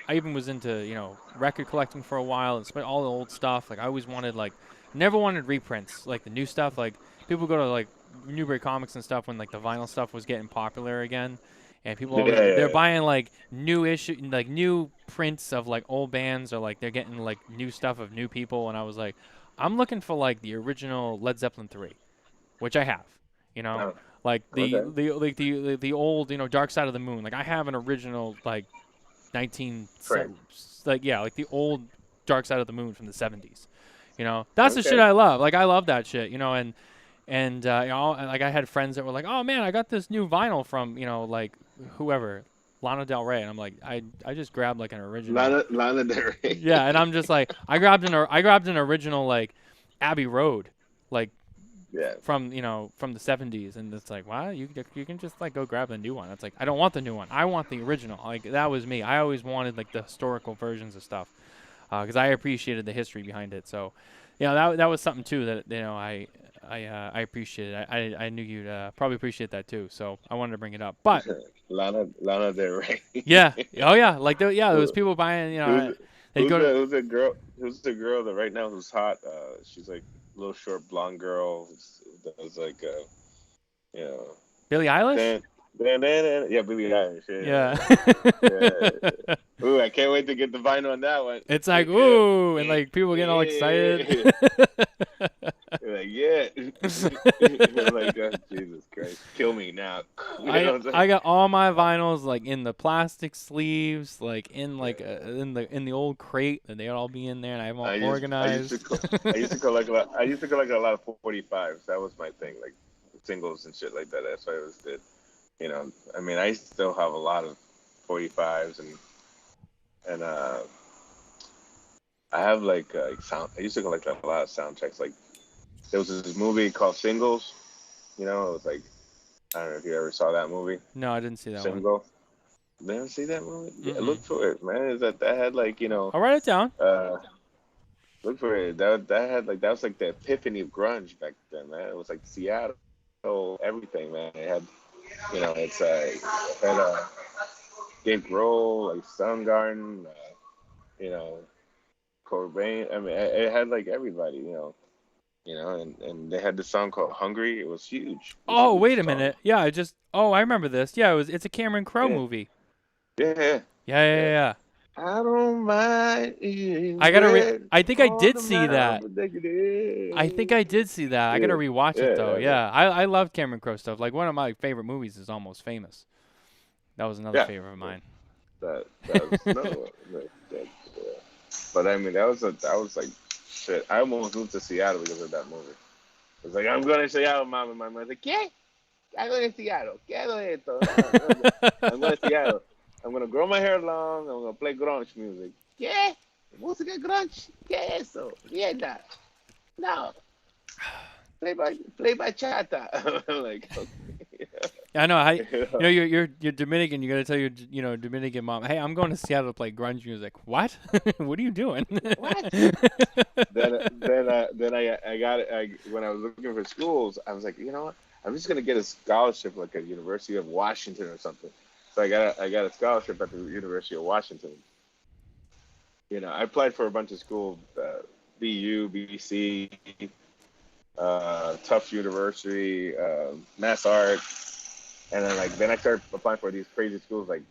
I even was into record collecting for a while and spent all the old stuff. Like I always wanted never wanted reprints, like the new stuff. Like people go to like Newbury Comics and stuff when like the vinyl stuff was getting popular again, and people always, they're buying like new prints of like old bands, or like they're getting like new stuff of new people. And I was like, I'm looking for like the original Led Zeppelin 3, which I have, like the old Dark Side of the Moon. Like I have an original like 19 like the old Dark Side of the Moon from the 70s. That's the shit I love. Like I love that shit. And like I had friends that were like, "Oh man, I got this new vinyl from like whoever, Lana Del Rey," and I'm like, I just grabbed like an original. Lana Del Rey. Yeah, and I'm just like, I grabbed an original like Abbey Road, like from the 70s, and it's like, wow, you can just like go grab the new one. It's like, I don't want the new one. I want the original. Like that was me. I always wanted like the historical versions of stuff because I appreciated the history behind it. So, that was something too that I appreciated. I knew you'd probably appreciate that too, so I wanted to bring it up. But Lana Del Rey. Yeah. Oh yeah. Like there was people buying. Who's the girl? Who's the girl that right now who's hot? She's like a little short blonde girl who does like Billie Eilish. Yeah, Billie Eilish. Yeah. Ooh, I can't wait to get the vinyl on that one. It's like ooh, and like people getting all excited. You're like, yeah. You're like, oh, Jesus Christ, kill me now. I got all my vinyls like in the plastic sleeves, like in like in the old crate, and they'd all be in there, and I have them all organized. I used to collect a lot of 45s. That was my thing, like singles and shit like that. That's what I always did. I mean, I still have a lot of 45s, and I have like sound. I used to collect a lot of soundtracks. Like there was this movie called Singles. It was like, I don't know if you ever saw that movie. No, I didn't see that Single. One. Never see that movie? Mm-hmm. Yeah, look for it, man. Is that had like I'll write it down. Look for it. That was like the epiphany of grunge back then, man. It was like Seattle, everything, man. It had, it had Dave Grohl, like Soundgarden, Cobain. I mean, it had like everybody, and they had the song called "Hungry." It was huge. Wait a minute. Yeah, I remember this. Yeah, it's a Cameron Crowe movie. Yeah. Yeah. I don't mind eating I gotta bread I think I all did the see that. mouth that you I think I did see that. I gotta Yeah, rewatch it though. yeah, Yeah, I love Cameron Crowe stuff. Like one of my favorite movies is Almost Famous. That was another yeah. favorite of mine. That's another one. But I mean, that was like shit. I almost moved to Seattle because of that movie. It's like I'm going to Seattle, mom, and my mom's like, ¿Qué? I'm going to Seattle. ¿Qué es esto? I'm going to Seattle. I'm going to grow my hair long. I'm going to play grunge music. ¿Qué? Música grunge? ¿Qué es eso? Mierda. No. Play bachata. I'm like, okay. I know. You know? You're Dominican. You gotta tell your Dominican mom, hey, I'm going to Seattle to play grunge music. What? What are you doing? What? Then I got it. When I was looking for schools, I was like, you know what? I'm just gonna get a scholarship like at University of Washington or something. So I got a scholarship at the University of Washington. You know, I applied for a bunch of schools, BU, BC, Tufts University, Mass Art, and then I started applying for these crazy schools like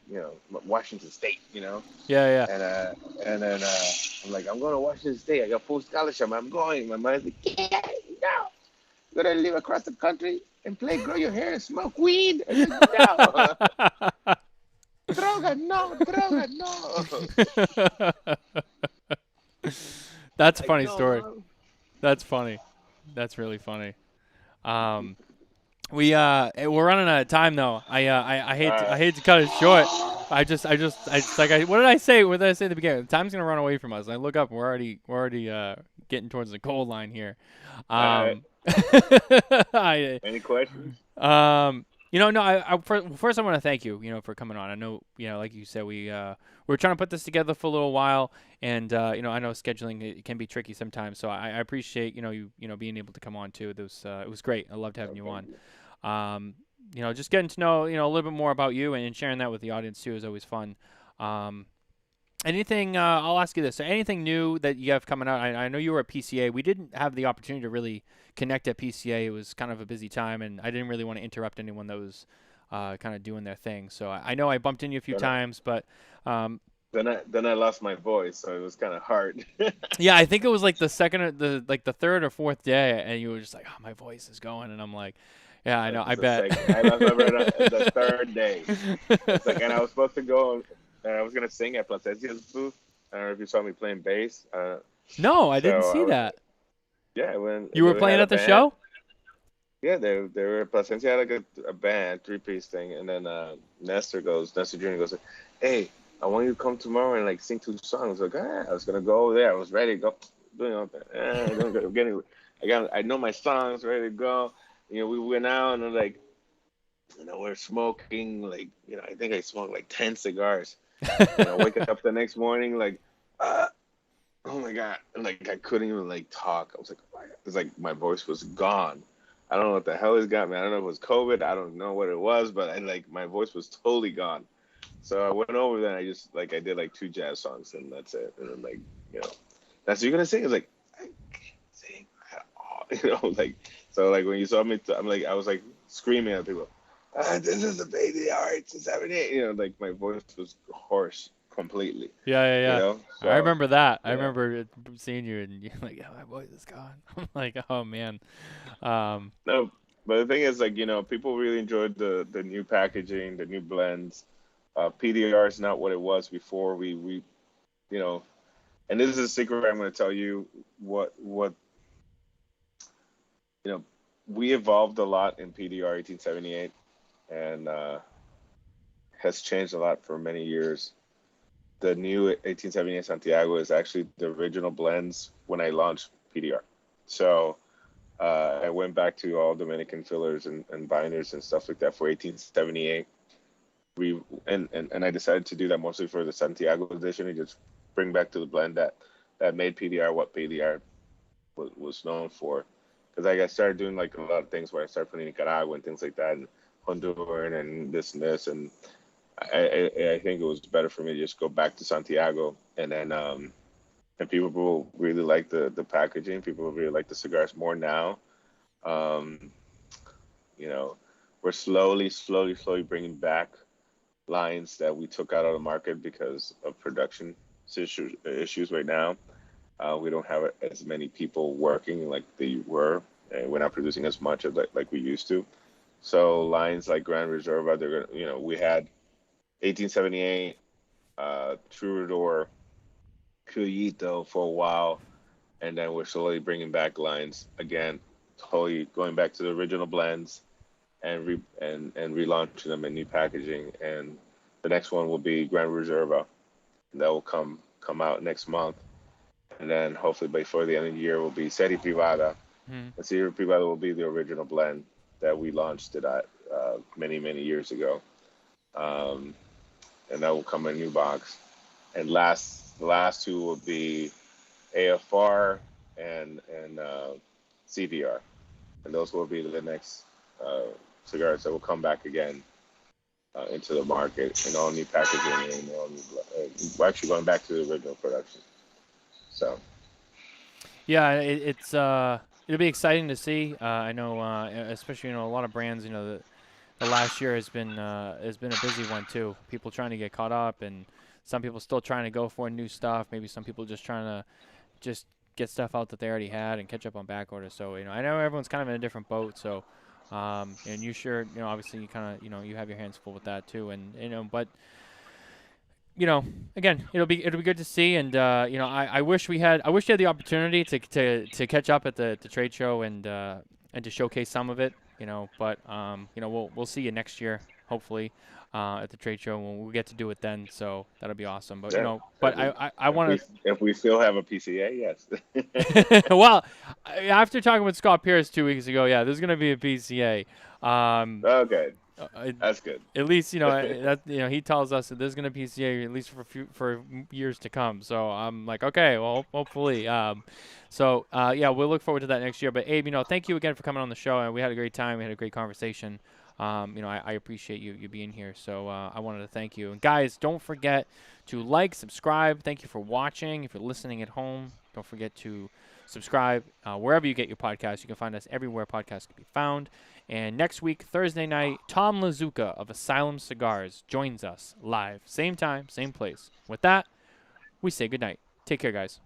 Washington State, Yeah, and then I'm like, I'm going to Washington State. I got full scholarship. I'm going. My mind's like, yeah, no, you're gonna live across the country and grow your hair and smoke weed. I said, no, droga, no. yeah. That's a Like, funny no, story. mom. That's funny. That's really funny. Um, we're running out of time though. I hate to cut it short. What did I say? What did I say at the beginning? Time's gonna run away from us. And I look up. We're already getting towards the goal line here. Uh, I any questions? no. First I want to thank you, for coming on. I know, like you said, we were trying to put this together for a little while, and I know scheduling it can be tricky sometimes. So I appreciate you being able to come on too. It was great. I loved having you on. Just getting to know a little bit more about you and sharing that with the audience too is always fun. Anything? I'll ask you this: anything new that you have coming out? I know you were at PCA. We didn't have the opportunity to really connect at PCA. It was kind of a busy time, and I didn't really want to interrupt anyone that was kind of doing their thing. So I know I bumped into you a few times, but then I lost my voice, so it was kind of hard. yeah, I think it was like the third or fourth day, and you were just like, "Oh, my voice is going," and I'm like, "Yeah, I know. I bet." I lost my voice the third day. It's like, and I was supposed to go, and I was gonna sing at Placencia's booth. I don't know if you saw me playing bass. No, I didn't see that. Yeah, when you were they playing had a at the band. show. Yeah, they were Placencia had like a band, 3-piece thing, and then Nestor Jr. goes, "Hey, I want you to come tomorrow and like sing 2 songs." Like, I was gonna go over there. I was ready to go. I know my songs, ready to go. We went out and like, we're smoking like, I think I smoked like 10 cigars. Wake up the next morning like, oh my god, and like I couldn't even like talk. I was like, oh my god. It's like my voice was gone. I don't know what the hell has got me. I don't know if it was COVID. I don't know what it was, but my voice was totally gone. So I went over there and I did like 2 jazz songs and that's it. And then that's what you're gonna sing. It's like, I can't sing at all. Like, so like when you saw me, I was like screaming at people, this is the PDR 78. Like my voice was hoarse completely. Yeah. So, I remember that. I yeah. remember seeing you, and you're like, "Oh, my voice is gone." I'm like, "Oh man." No, but the thing is, like, people really enjoyed the new packaging, the new blends. PDR is not what it was before. And this is a secret I'm going to tell you. What we evolved a lot in PDR 1878, and has changed a lot for many years. The new 1878 Santiago is actually the original blends when I launched PDR. So I went back to all Dominican fillers and binders and stuff like that for 1878. And I decided to do that mostly for the Santiago edition and just bring back to the blend that made PDR what PDR was known for. Because I started doing like a lot of things where I started putting Nicaragua and things like that, and Honduran and this, and I think it was better for me to just go back to Santiago, and then and people will really like the packaging. People will really like the cigars more now. We're slowly bringing back lines that we took out of the market because of production issues right now. We don't have as many people working like they were, and we're not producing as much of like we used to. So lines like Grand Reserva, they're gonna, we had 1878, Troubadour, Cuyito for a while, and then we're slowly bringing back lines again, totally going back to the original blends and and relaunching them in new packaging. And the next one will be Grand Reserva, and that will come out next month. And then hopefully before the end of the year will be Serie Privada. Hmm. And Serie Privada will be the original blend that we launched it at many years ago. Um, and that will come in a new box. And the last two will be AFR and CDR, and those will be the next uh, cigars that will come back again into the market in all new packaging and all new. We're actually going back to the original production. So Yeah, it'll be exciting to see. I know, especially a lot of brands. The last year has been a busy one too. People trying to get caught up, and some people still trying to go for new stuff. Maybe some people just trying to just get stuff out that they already had and catch up on back orders. So I know everyone's kind of in a different boat. So, and you sure obviously you kind of you have your hands full with that too. And but again, it'll be good to see. And I wish you had the opportunity to catch up at the trade show and to showcase some of it. But we'll see you next year, hopefully, at the trade show when we get to do it then. So that'll be awesome. But yeah, but I want to. if we still have a PCA, yes. Well, after talking with Scott Pierce 2 weeks ago, yeah, there's gonna be a PCA. Okay, that's good. At least that he tells us that there's gonna be PCA at least for years to come. So I'm like, okay, well, hopefully. Yeah, we'll look forward to that next year. But Abe, thank you again for coming on the show, and we had a great time. We had a great conversation. I appreciate you being here. So I wanted to thank you. And guys, don't forget to like, subscribe. Thank you for watching. If you're listening at home, don't forget to subscribe wherever you get your podcasts. You can find us everywhere podcasts can be found. And next week, Thursday night, Tom Lazuka of Asylum Cigars joins us live. Same time, same place. With that, we say goodnight. Take care, guys.